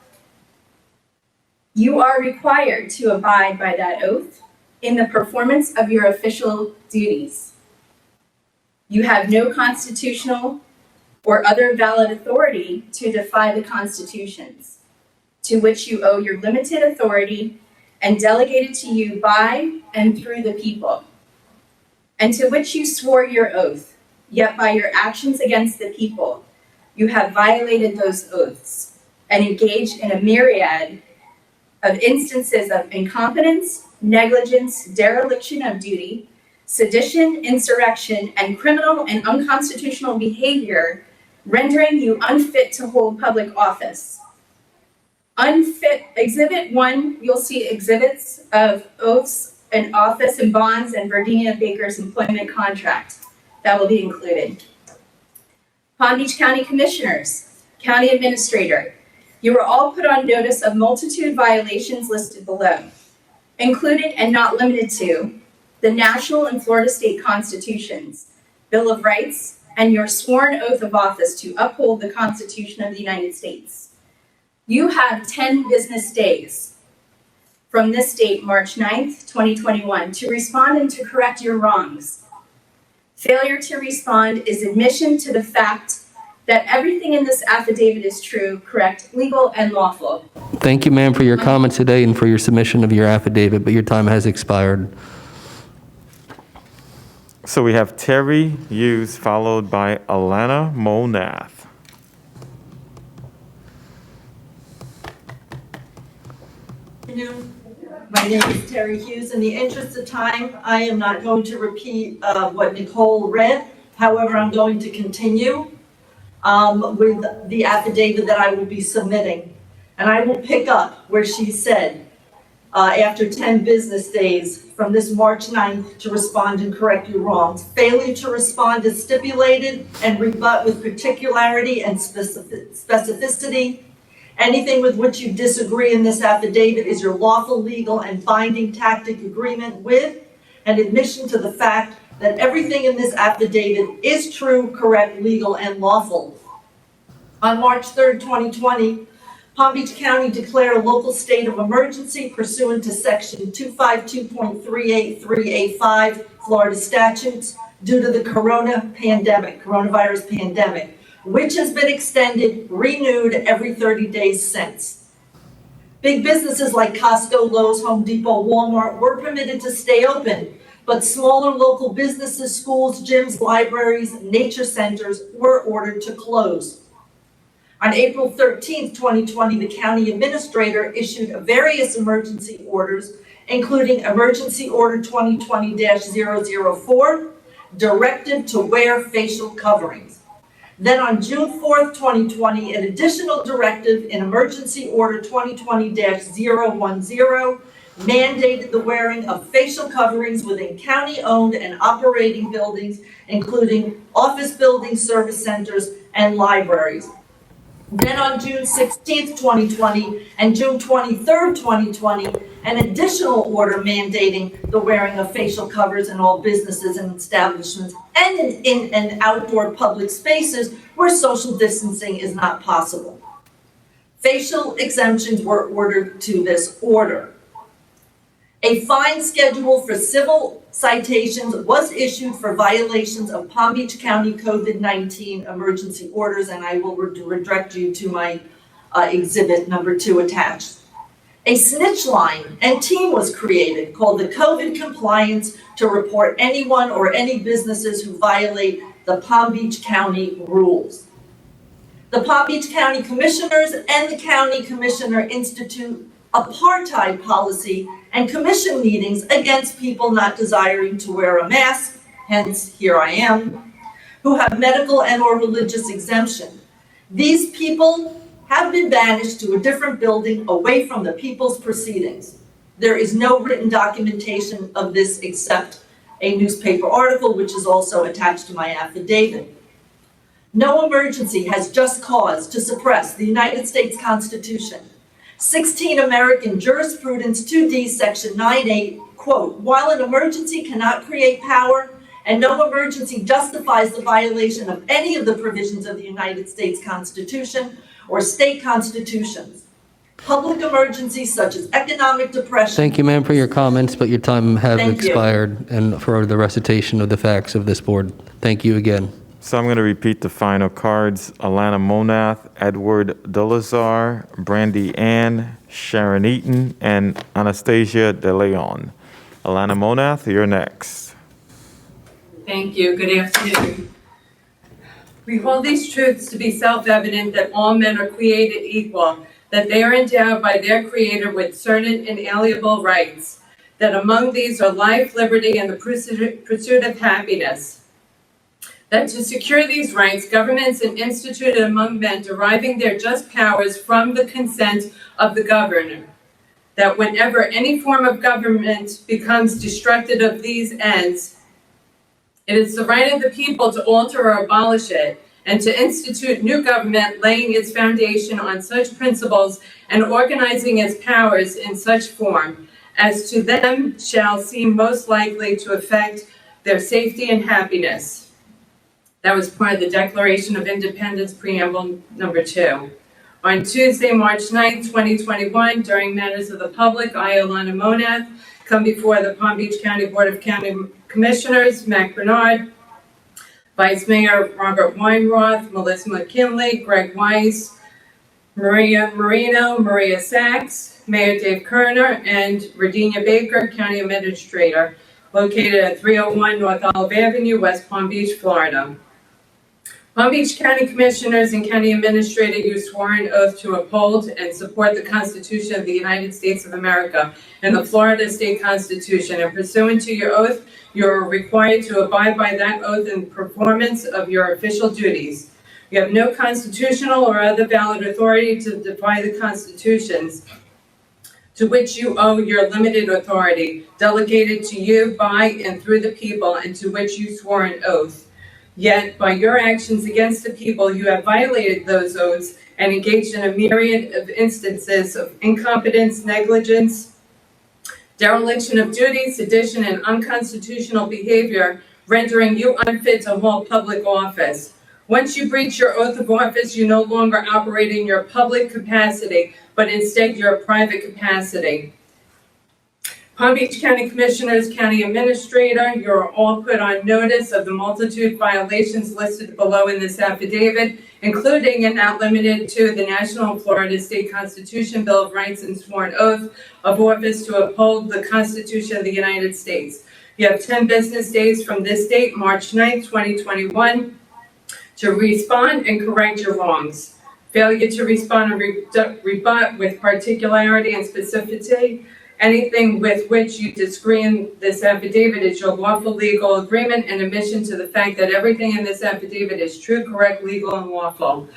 you are required to abide by that oath in the performance of your official duties. You have no constitutional or other valid authority to defy the constitutions, to which you owe your limited authority and delegated to you by and through the people, and to which you swore your oath, yet by your actions against the people, you have violated those oaths and engaged in a myriad of instances of incompetence, negligence, dereliction of duty, sedition, insurrection, and criminal and unconstitutional behavior, rendering you unfit to hold public office. Unfit, Exhibit 1, you'll see exhibits of oaths and office and bonds and Virginia Baker's employment contract that will be included. Palm Beach County Commissioners, County Administrator, you were all put on notice of multitude violations listed below, including and not limited to the national and Florida state constitutions, Bill of Rights, and your sworn oath of office to uphold the Constitution of the United States. You have 10 business days from this date, March 9th, 2021, to respond and to correct your wrongs. Failure to respond is admission to the fact that everything in this affidavit is true, correct, legal, and lawful. Thank you, ma'am, for your comments today and for your submission of your affidavit, but your time has expired. So we have Terry Hughes followed by Alana Molnath. My name is Terry Hughes. In the interest of time, I am not going to repeat what Nicole read. However, I'm going to continue with the affidavit that I will be submitting. And I will pick up where she said, after 10 business days from this March 9th to respond and correct your wrongs. Failure to respond is stipulated and rebut with particularity and specificity. Anything with which you disagree in this affidavit is your lawful, legal, and binding tacit agreement with and admission to the fact that everything in this affidavit is true, correct, legal, and lawful. On March 3rd, 2020, Palm Beach County declared a local state of emergency pursuant to Section 252.383A5 Florida statutes due to the coronavirus pandemic, which has been extended, renewed every 30 days since. Big businesses like Costco, Lowe's, Home Depot, Walmart were permitted to stay open, but smaller local businesses, schools, gyms, libraries, nature centers were ordered to close. On April 13th, 2020, the county administrator issued various emergency orders, including Emergency Order 2020-004, Directive to Wear Facial Coverings. Then on June 4th, 2020, an additional directive in Emergency Order 2020-010 mandated the wearing of facial coverings within county-owned and operating buildings, including office buildings, service centers, and libraries. Then on June 16th, 2020, and June 23rd, 2020, an additional order mandating the wearing of facial covers in all businesses and establishments and in outdoor public spaces where social distancing is not possible. Facial exemptions were ordered to this order. A fine schedule for civil citations was issued for violations of Palm Beach County COVID-19 emergency orders, and I will redirect you to my exhibit number 2 attached. A snitch line and team was created called the COVID Compliance to report anyone or any businesses who violate the Palm Beach County rules. The Palm Beach County Commissioners and the County Commissioner Institute apartheid policy and commission meetings against people not desiring to wear a mask, hence here I am, who have medical and or religious exemption. These people have been banished to a different building away from the people's proceedings. There is no written documentation of this except a newspaper article, which is also attached to my affidavit. No emergency has just cause to suppress the United States Constitution. 16 American Jurisprudence 2D Section 9.8, quote, while an emergency cannot create power and no emergency justifies the violation of any of the provisions of the United States Constitution or state constitutions. Public emergencies such as economic depression. Thank you, ma'am, for your comments, but your time have Thank you. expired and for the recitation of the facts of this board. Thank you again. So I'm going to repeat the final cards. Alana Monath, Edward Dolazar, Brandy Ann, Sharon Eaton, and Anastasia De Leon. Alana Monath, you're next. Thank you. Good afternoon. We hold these truths to be self-evident that all men are created equal, that they are endowed by their Creator with certain inalienable rights, that among these are life, liberty, and the pursuit of happiness. That to secure these rights, governments are instituted among men deriving their just powers from the consent of the governor. That whenever any form of government becomes destructive of these ends, it is the right of the people to alter or abolish it, and to institute new government laying its foundation on such principles and organizing its powers in such form as to them shall seem most likely to affect their safety and happiness. That was part of the Declaration of Independence Preamble number 2. On Tuesday, March 9th, 2021, during matters of the public, I, Alana Monath, come before the Palm Beach County Board of County Commissioners, Mac Bernard, Vice Mayor Robert Weinroth, Melissa McKinley, Greg Weiss, Maria Marino, Maria Sachs, Mayor Dave Kerner, and Radinia Baker, County Administrator, located at 301 North Olive Avenue, West Palm Beach, Florida. Palm Beach County Commissioners and County Administrator, you swore an oath to uphold and support the Constitution of the United States of America and the Florida State Constitution, and pursuant to your oath, you are required to abide by that oath in performance of your official duties. You have no constitutional or other valid authority to defy the constitutions to which you owe your limited authority, delegated to you by and through the people, and to which you swore an oath. Yet, by your actions against the people, you have violated those oaths and engaged in a myriad of instances of incompetence, negligence, dereliction of duty, sedition, and unconstitutional behavior, rendering you unfit to hold public office. Once you breach your oath of office, you no longer operate in your public capacity, but instead your private capacity. Palm Beach County Commissioners, County Administrator, you're all put on notice of the multitude violations listed below in this affidavit, including and not limited to the National Florida State Constitution, Bill of Rights, and sworn oath of office to uphold the Constitution of the United States. You have 10 business days from this date, March 9th, 2021, to respond and correct your wrongs. Failure to respond and rebut with particularity and specificity anything with which you disagree in this affidavit is your lawful legal agreement and admission to the fact that everything in this affidavit is true, correct, legal, and lawful.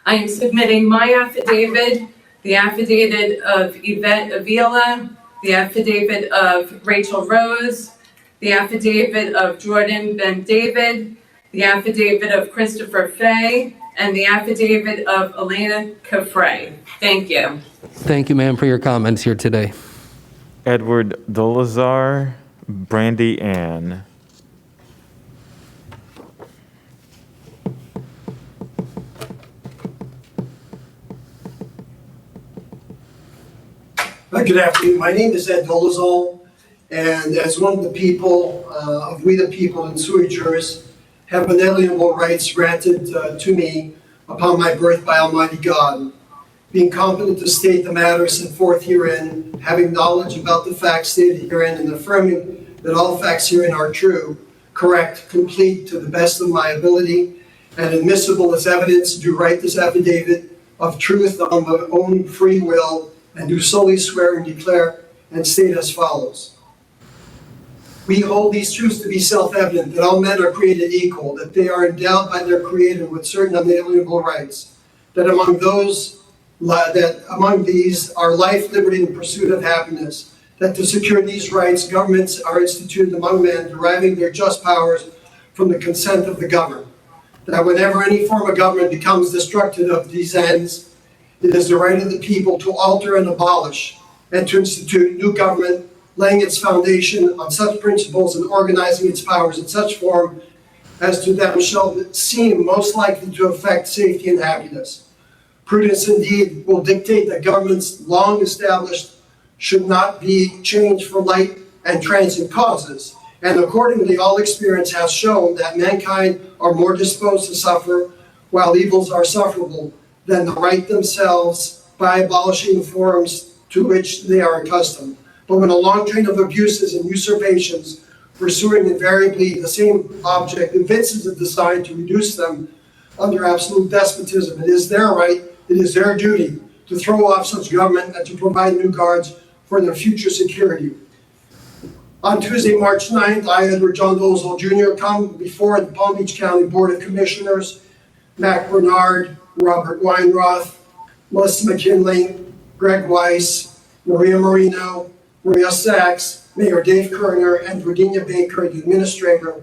I am submitting my affidavit, the affidavit of Yvette Avila, the affidavit of Rachel Rose, the affidavit of Jordan Ben David, the affidavit of Christopher Fay, and the affidavit of Elena Caffrey. Thank you. Thank you, ma'am, for your comments here today. Edward Dolazar, Brandy Ann. Good afternoon. My name is Ed Dolazal, and as one of the people of We the People in sui juris, have inalienable rights granted to me upon my birth by Almighty God, being competent to state the matter set forth herein, having knowledge about the facts stated herein, and affirming that all facts herein are true, correct, complete, to the best of my ability, and admissible as evidence, do write this affidavit of truth on my own free will, and do solely swear and declare and state as follows. We hold these truths to be self-evident, that all men are created equal, that they are endowed by their Creator with certain unalienable rights, that among these are life, liberty, and pursuit of happiness, that to secure these rights, governments are instituted among men, deriving their just powers from the consent of the governed, that whenever any form of government becomes destructive of these ends, it is the right of the people to alter and abolish, and to institute new government laying its foundation on such principles and organizing its powers in such form as to them shall seem most likely to affect safety and happiness. Prudence indeed will dictate that governments long established should not be changed for light and transient causes, and accordingly all experience has shown that mankind are more disposed to suffer while evils are sufferable than the right themselves by abolishing forms to which they are accustomed. But when a long train of abuses and usurpations, pursuing invariably the same object, evinces a design to reduce them under absolute despotism, it is their right, it is their duty to throw off such government and to provide new guards for their future security. On Tuesday, March 9th, I, Edward John Dolezal Jr., come before the Palm Beach County Board of Commissioners, Mac Bernard, Robert Weinroth, Melissa McKinley, Greg Weiss, Maria Marino, Maria Sachs, Mayor Dave Kerner, and Virginia Baker, the administrator,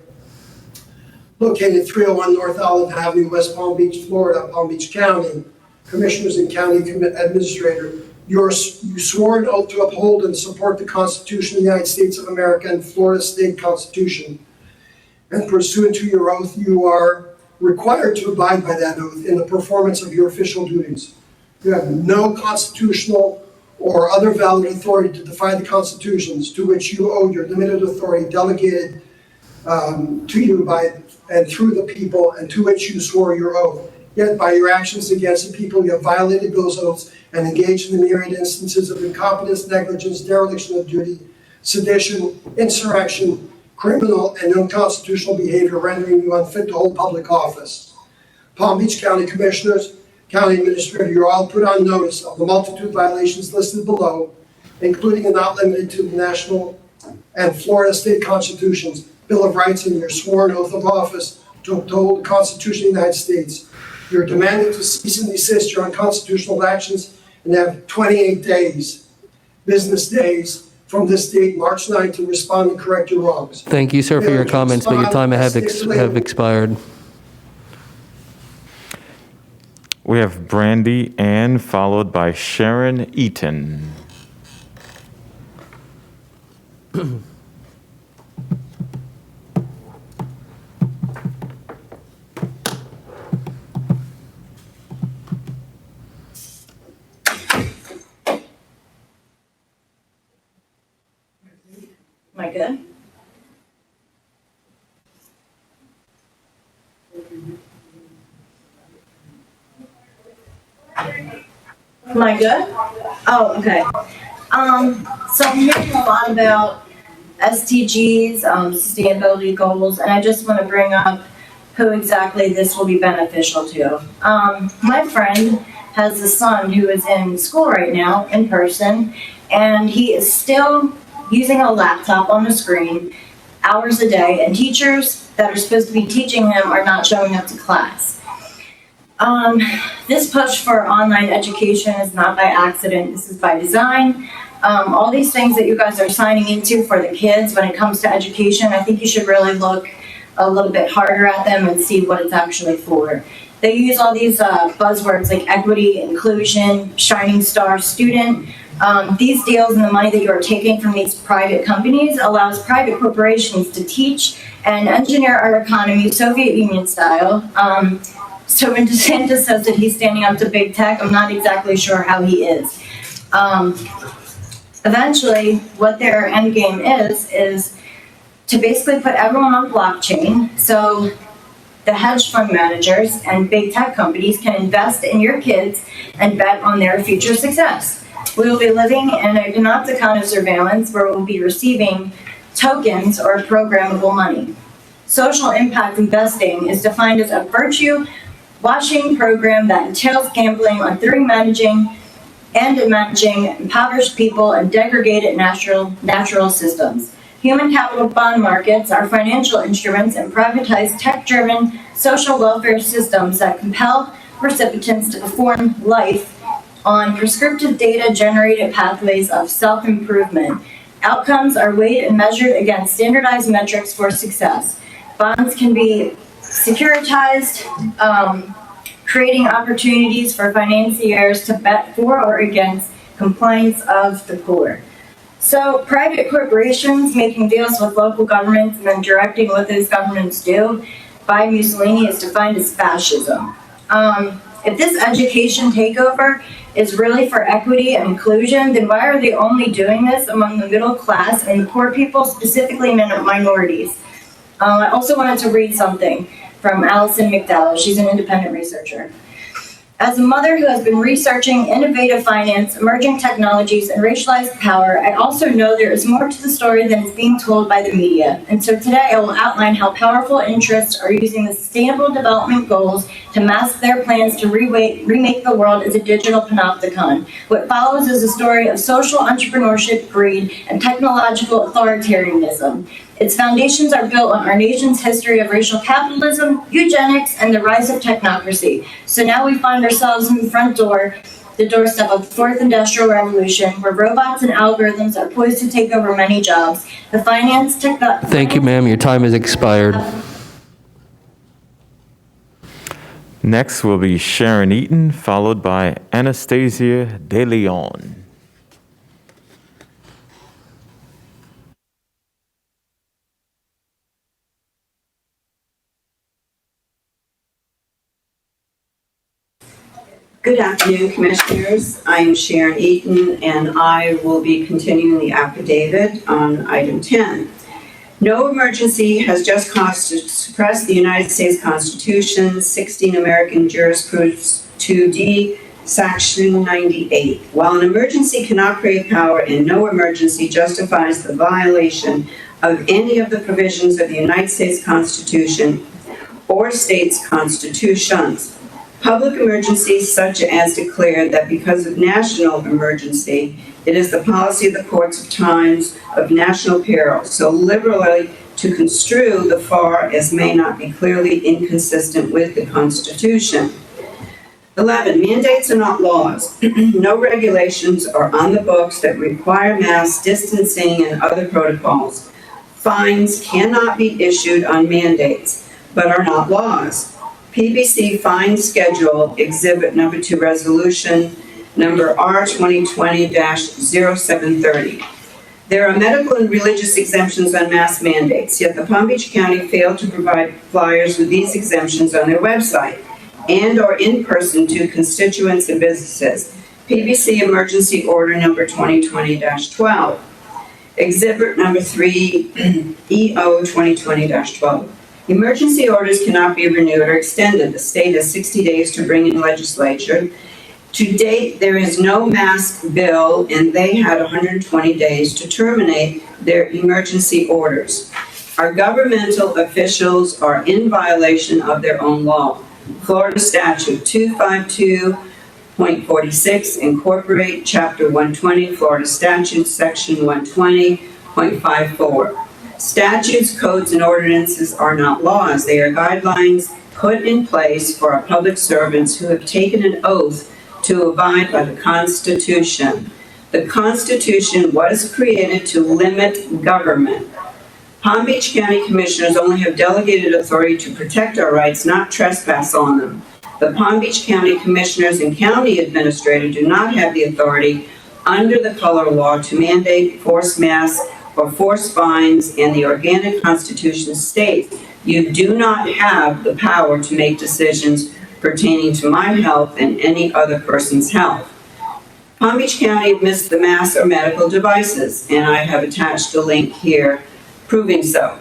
located 301 North Olive Avenue, West Palm Beach, Florida, Palm Beach County. Commissioners and County Administrator, you swore an oath to uphold and support the Constitution of the United States of America and Florida State Constitution. And pursuant to your oath, you are required to abide by that oath in the performance of your official duties. You have no constitutional or other valid authority to defy the constitutions to which you owe your limited authority delegated to you by and through the people and to which you swore your oath. Yet by your actions against the people, you have violated those oaths and engaged in the myriad instances of incompetence, negligence, dereliction of duty, sedition, insurrection, criminal and unconstitutional behavior, rendering you unfit to hold public office. Palm Beach County Commissioners, County Administrator, you're all put on notice of the multitude of violations listed below, including and not limited to the national and Florida state constitutions, Bill of Rights, and your sworn oath of office to uphold the Constitution of the United States. You're demanded to cease and desist your unconstitutional actions and have 28 days, business days, from this date, March 9th, to respond and correct your wrongs. Thank you, sir, for your comments, but your time have expired. We have Brandy Ann, followed by Sharon Eaton. Am I good? Am I good? Oh, okay. So I'm hearing a lot about SDGs, sustainability goals, and I just want to bring up who exactly this will be beneficial to. My friend has a son who is in school right now, in person, and he is still using a laptop on the screen hours a day, and teachers that are supposed to be teaching him are not showing up to class. This push for online education is not by accident, this is by design. All these things that you guys are signing into for the kids when it comes to education, I think you should really look a little bit harder at them and see what it's actually for. They use all these buzzwords like equity, inclusion, shining star student. These deals and the money that you are taking from these private companies allows private corporations to teach and engineer our economy Soviet Union style. So when DeSantis says that he's standing up to big tech, I'm not exactly sure how he is. Eventually, what their end game is to basically put everyone on blockchain, so the hedge fund managers and big tech companies can invest in your kids and bet on their future success. We will be living in a panopticon of surveillance where we'll be receiving tokens or programmable money. Social impact investing is defined as a virtue washing program that entails gambling on theory managing impoverished people and degraded natural systems. Human capital bond markets are financial instruments and privatized tech-driven social welfare systems that compel recipients to perform life on prescriptive data-generated pathways of self-improvement. Outcomes are weighed and measured against standardized metrics for success. Bonds can be securitized, creating opportunities for financiers to bet for or against compliance of the poor. So private corporations making deals with local governments and then directing what those governments do by Mussolini is defined as fascism. If this education takeover is really for equity and inclusion, then why are they only doing this among the middle class and the poor people, specifically minorities? I also wanted to read something from Alison McDowell. She's an independent researcher. As a mother who has been researching innovative finance, emerging technologies, and racialized power, I also know there is more to the story than is being told by the media. And so today I will outline how powerful interests are using the Sustainable Development Goals to mask their plans to remake the world as a digital panopticon. What follows is a story of social entrepreneurship, greed, and technological authoritarianism. Its foundations are built on our nation's history of racial capitalism, eugenics, and the rise of technocracy. So now we find ourselves in the front door, the doorstep of the fourth industrial revolution, where robots and algorithms are poised to take over many jobs. The finance Thank you, ma'am. Your time has expired. Next will be Sharon Eaton, followed by Anastasia De Leon. Good afternoon, Commissioners. I am Sharon Eaton, and I will be continuing the affidavit on item 10. No emergency has just caused to suppress the United States Constitution, 16 American Jurisprudence 2D, Section 98. While an emergency cannot create power and no emergency justifies the violation of any of the provisions of the United States Constitution or states' constitutions, public emergencies such as declare that because of national emergency, it is the policy of the courts of times of national peril, so liberally to construe the FAR as may not be clearly inconsistent with the Constitution. 11, mandates are not laws. No regulations are on the books that require mask distancing and other protocols. Fines cannot be issued on mandates, but are not laws. PBC fine schedule, exhibit number 2, resolution number R 2020-0730. There are medical and religious exemptions on mask mandates, yet the Palm Beach County failed to provide flyers with these exemptions on their website and or in person to constituents and businesses. PBC emergency order number 2020-12. Exhibit number 3, EO 2020-12. Emergency orders cannot be renewed or extended. The state has 60 days to bring in legislature. To date, there is no mask bill, and they had 120 days to terminate their emergency orders. Our governmental officials are in violation of their own law. Florida Statute 252.46, incorporate Chapter 120, Florida Statute, Section 120.54. Statutes, codes, and ordinances are not laws. They are guidelines put in place for our public servants who have taken an oath to abide by the Constitution. The Constitution was created to limit government. Palm Beach County Commissioners only have delegated authority to protect our rights, not trespass on them. The Palm Beach County Commissioners and County Administrator do not have the authority under the color law to mandate, force masks, or force fines, and the organic Constitution states you do not have the power to make decisions pertaining to my health and any other person's health. Palm Beach County admits the masks are medical devices, and I have attached a link here proving so.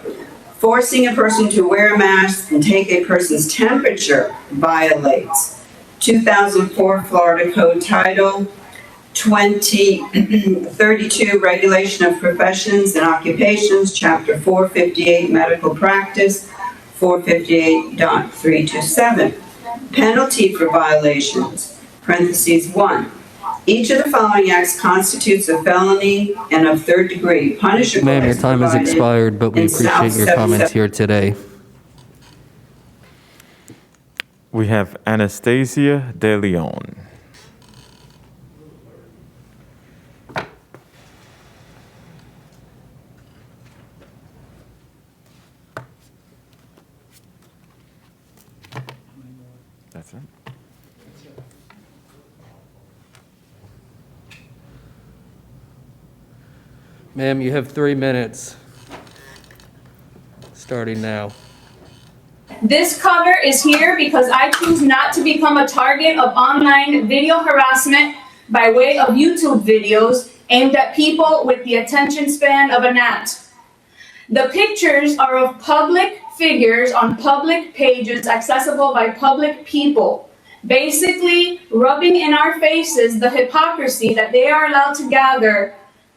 Forcing a person to wear a mask and take a person's temperature violates 2004 Florida Code Title 2032, Regulation of Professions and Occupations, Chapter 458, Medical Practice, 458.327. Penalty for violations, parentheses 1. Each of the following acts constitutes a felony and of third degree, punishable. Ma'am, your time has expired, but we in appreciate South your comments 77 here today. We have Anastasia De Leon. That's it. Ma'am, you have 3 minutes, starting now. This cover is here because I choose not to become a target of online video harassment by way of YouTube videos aimed at people with the attention span of a gnat. The pictures are of public figures on public pages accessible by public people, basically rubbing in our faces the hypocrisy that they are allowed to gather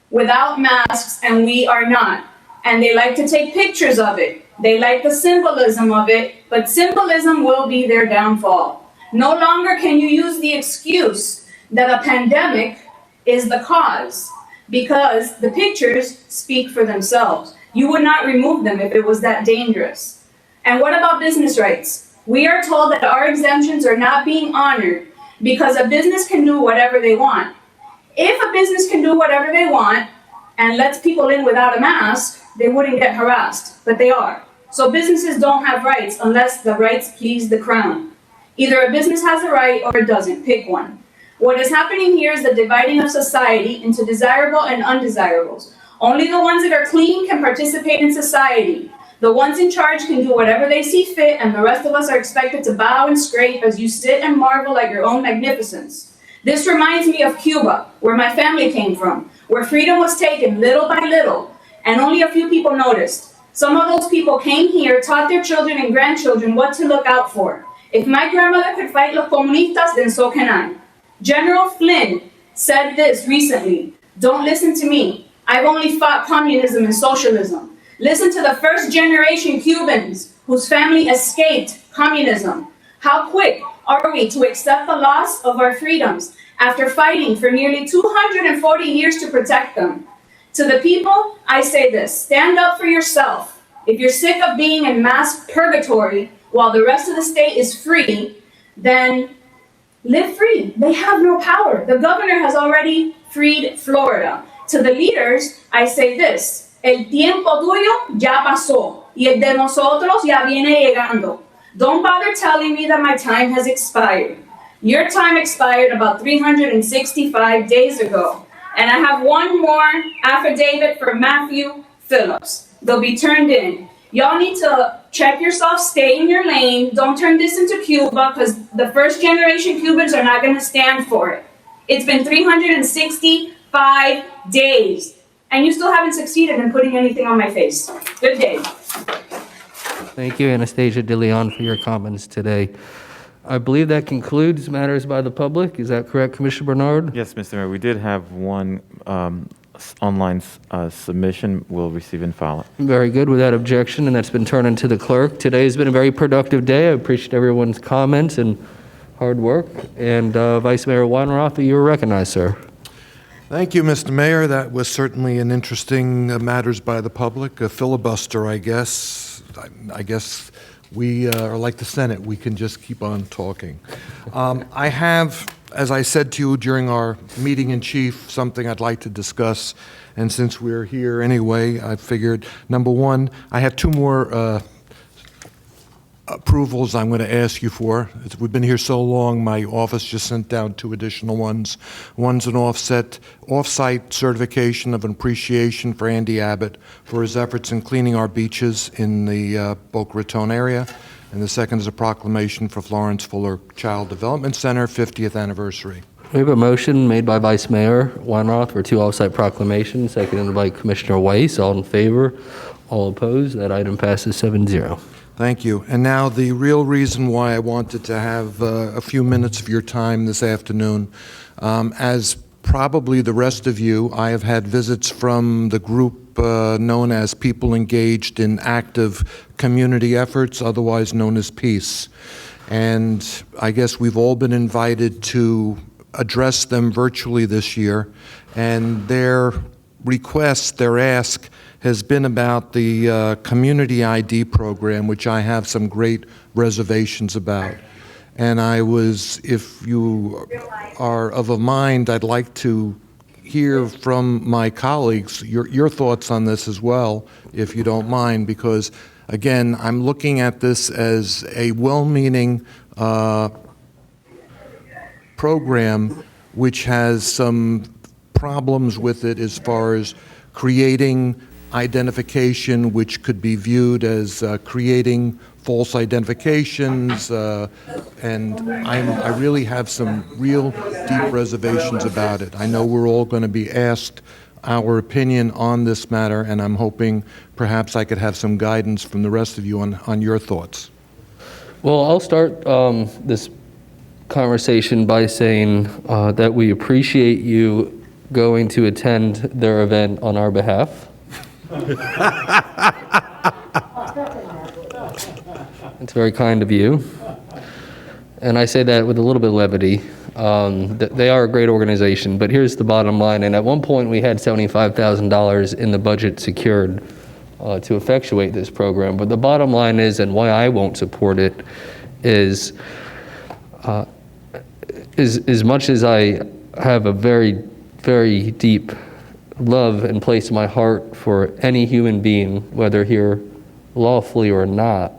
without masks and we are not. And they like to take pictures of it. They like the symbolism of it, but symbolism will be their downfall. No longer can you use the excuse that a pandemic is the cause, because the pictures speak for themselves. You would not remove them if it was that dangerous. And what about business rights? We are told that our exemptions are not being honored because a business can do whatever they want. If a business can do whatever they want and lets people in without a mask, they wouldn't get harassed, but they are. So businesses don't have rights unless the rights please the crown. Either a business has a right or it doesn't, pick one. What is happening here is the dividing of society into desirable and undesirables. Only the ones that are clean can participate in society. The ones in charge can do whatever they see fit, and the rest of us are expected to bow and scrape as you sit and marvel at your own magnificence. This reminds me of Cuba, where my family came from, where freedom was taken little by little, and only a few people noticed. Some of those people came here, taught their children and grandchildren what to look out for. If my grandmother could fight los comunistas, then so can I. General Flynn said this recently: "Don't listen to me. I've only fought communism and socialism." Listen to the first generation Cubans whose family escaped communism. How quick are we to accept the loss of our freedoms after fighting for nearly 240 years to protect them? To the people, I say this: stand up for yourself. If you're sick of being in mass purgatory while the rest of the state is free, then live free. They have no power. The governor has already freed Florida. To the leaders, I say this: el tiempo tuyo ya pasó, y el de nosotros ya viene llegando. Don't bother telling me that my time has expired. Your time expired about 365 days ago. And I have one more affidavit for Matthew Phillips. They'll be turned in. Y'all need to check yourself, stay in your lane. Don't turn this into Cuba, because the first generation Cubans are not going to stand for it. It's been 365 days, and you still haven't succeeded in putting anything on my face. Good day. Thank you, Anastasia De Leon, for your comments today. I believe that concludes matters by the public. Is that correct, Commissioner Bernard? Yes, Mr. Mayor, we did have one online submission. We'll receive and file it. Very good, without objection, and that's been turned into the clerk. Today has been a very productive day. I appreciate everyone's comments and hard work. And Vice Mayor Weinroth, you are recognized, sir. Thank you, Mr. Mayor. That was certainly an interesting matters by the public, a filibuster, I guess. I guess we are like the Senate. We can just keep on talking. I have, as I said to you during our meeting in chief, something I'd like to discuss. And since we're here anyway, I figured, number one, I have two more approvals I'm going to ask you for. We've been here so long, my office just sent down two additional ones. One's an off-site certification of an appreciation for Andy Abbott for his efforts in cleaning our beaches in the Boca Raton area. And the second is a proclamation for Florence Fuller Child Development Center 50th anniversary. We have a motion made by Vice Mayor Weinroth for two off-site proclamations, seconded by Commissioner Weiss. All in favor, all opposed. That item passes 7-0. Thank you. And now the real reason why I wanted to have a few minutes of your time this afternoon. As probably the rest of you, I have had visits from the group known as People Engaged in Active Community Efforts, otherwise known as PEACE. And I guess we've all been invited to address them virtually this year. And their request, their ask, has been about the Community ID program, which I have some great reservations about. And I was, if you are of a mind, I'd like to hear from my colleagues your thoughts on this as well, if you don't mind, because, again, I'm looking at this as a well-meaning program which has some problems with it as far as creating identification which could be viewed as creating false identifications, and I really have some real deep reservations about it. I know we're all going to be asked our opinion on this matter, and I'm hoping perhaps I could have some guidance from the rest of you on your thoughts. Well, I'll start this conversation by saying that we appreciate you going to attend their event on our behalf. It's very kind of you. And I say that with a little bit of levity. They are a great organization, but here's the bottom line. And at one point, we had $75,000 in the budget secured to effectuate this program. But the bottom line is, and why I won't support it, is as much as I have a very, very deep love and place in my heart for any human being, whether here lawfully or not,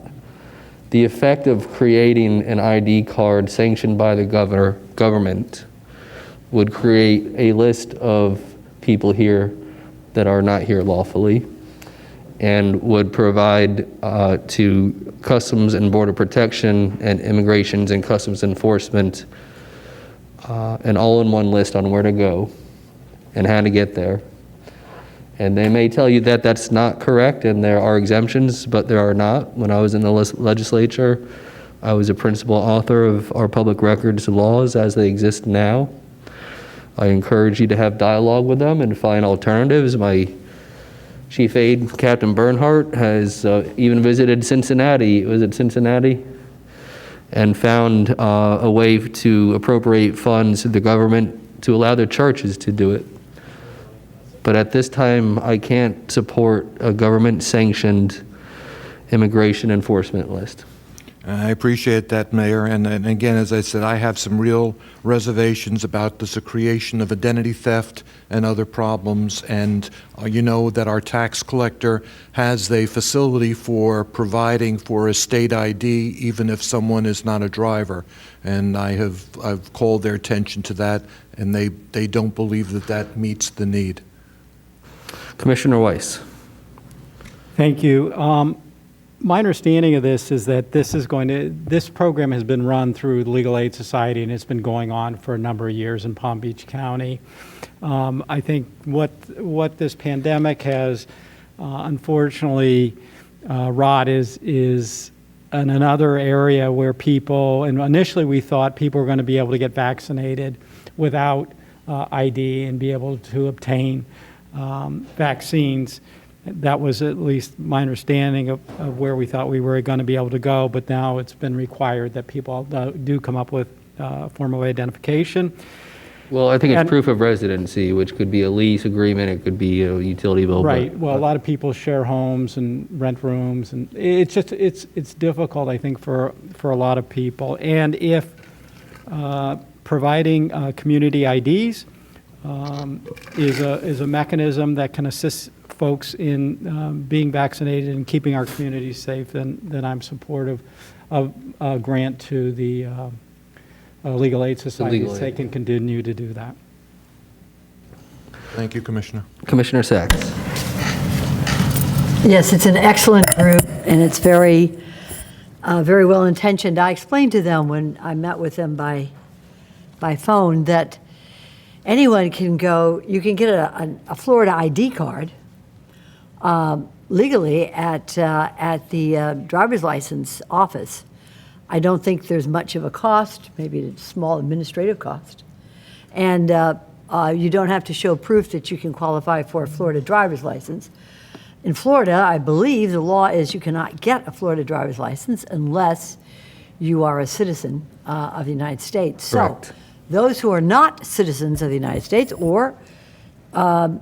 the effect of creating an ID card sanctioned by the government would create a list of people here that are not here lawfully, and would provide to Customs and Border Protection and Immigrations and Customs Enforcement an all-in-one list on where to go and how to get there. And they may tell you that that's not correct and there are exemptions, but there are not. When I was in the legislature, I was a principal author of our public records laws as they exist now. I encourage you to have dialogue with them and find alternatives. My chief aide, Captain Bernhardt, has even visited Cincinnati. Was it Cincinnati? And found a way to appropriate funds to the government to allow their churches to do it. But at this time, I can't support a government-sanctioned immigration enforcement list. I appreciate that, Mayor. And again, as I said, I have some real reservations about the creation of identity theft and other problems. And you know that our tax collector has a facility for providing for a state ID, even if someone is not a driver. And I've called their attention to that, and they don't believe that that meets the need. Commissioner Weiss. Thank you. My understanding of this is that this program has been run through the Legal Aid Society, and it's been going on for a number of years in Palm Beach County. I think what this pandemic has unfortunately wrought is in another area where people, and initially we thought people were going to be able to get vaccinated without ID and be able to obtain vaccines. That was at least my understanding of where we thought we were going to be able to go, but now it's been required that people do come up with a form of identification. Well, I think it's proof of residency, which could be a lease agreement, it could be a utility bill. Right. Well, a lot of people share homes and rent rooms, and it's just it's difficult, I think, for a lot of people. And if providing community IDs is a mechanism that can assist folks in being vaccinated and keeping our communities safe, then I'm supportive of a grant to the Legal Aid Society so they can continue to do that. Thank you, Commissioner. Commissioner Sacks. Yes, it's an excellent group, and it's very well intentioned. I explained to them when I met with them by phone that anyone can go, you can get a Florida ID card legally at the driver's license office. I don't think there's much of a cost, maybe a small administrative cost. And you don't have to show proof that you can qualify for a Florida driver's license. In Florida, I believe the law is you cannot get a Florida driver's license unless you are a citizen of the United States. Correct. So those who are not citizens of the United States or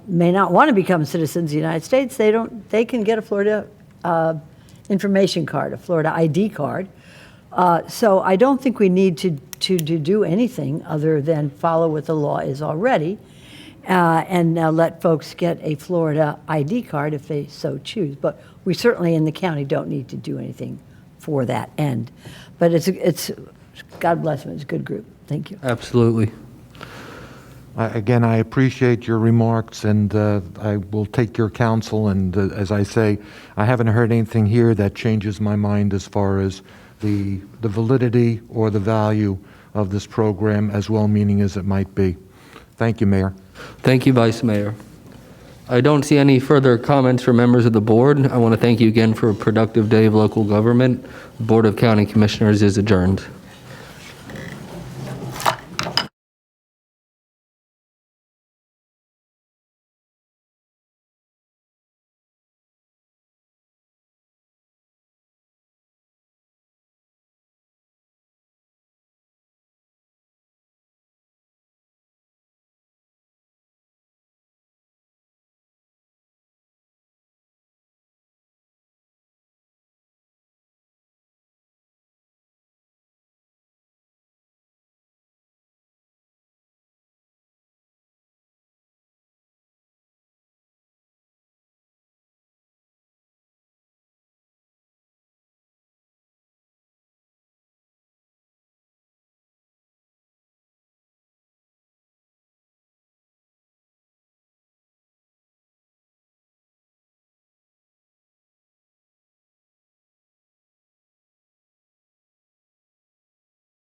may not want to become citizens of the United States, they can get a Florida information card, a Florida ID card. So I don't think we need to do anything other than follow what the law is already and let folks get a Florida ID card if they so choose. But we certainly in the county don't need to do anything for that end. But it's God bless them, it's a good group. Thank you. Absolutely. Again, I appreciate your remarks, and I will take your counsel, and as I say, I haven't heard anything here that changes my mind as far as the validity or the value of this program, as well-meaning as it might be. Thank you, Mayor. Thank you, Vice Mayor. I don't see any further comments from members of the board. I want to thank you again for a productive day of local government. The Board of County Commissioners is adjourned.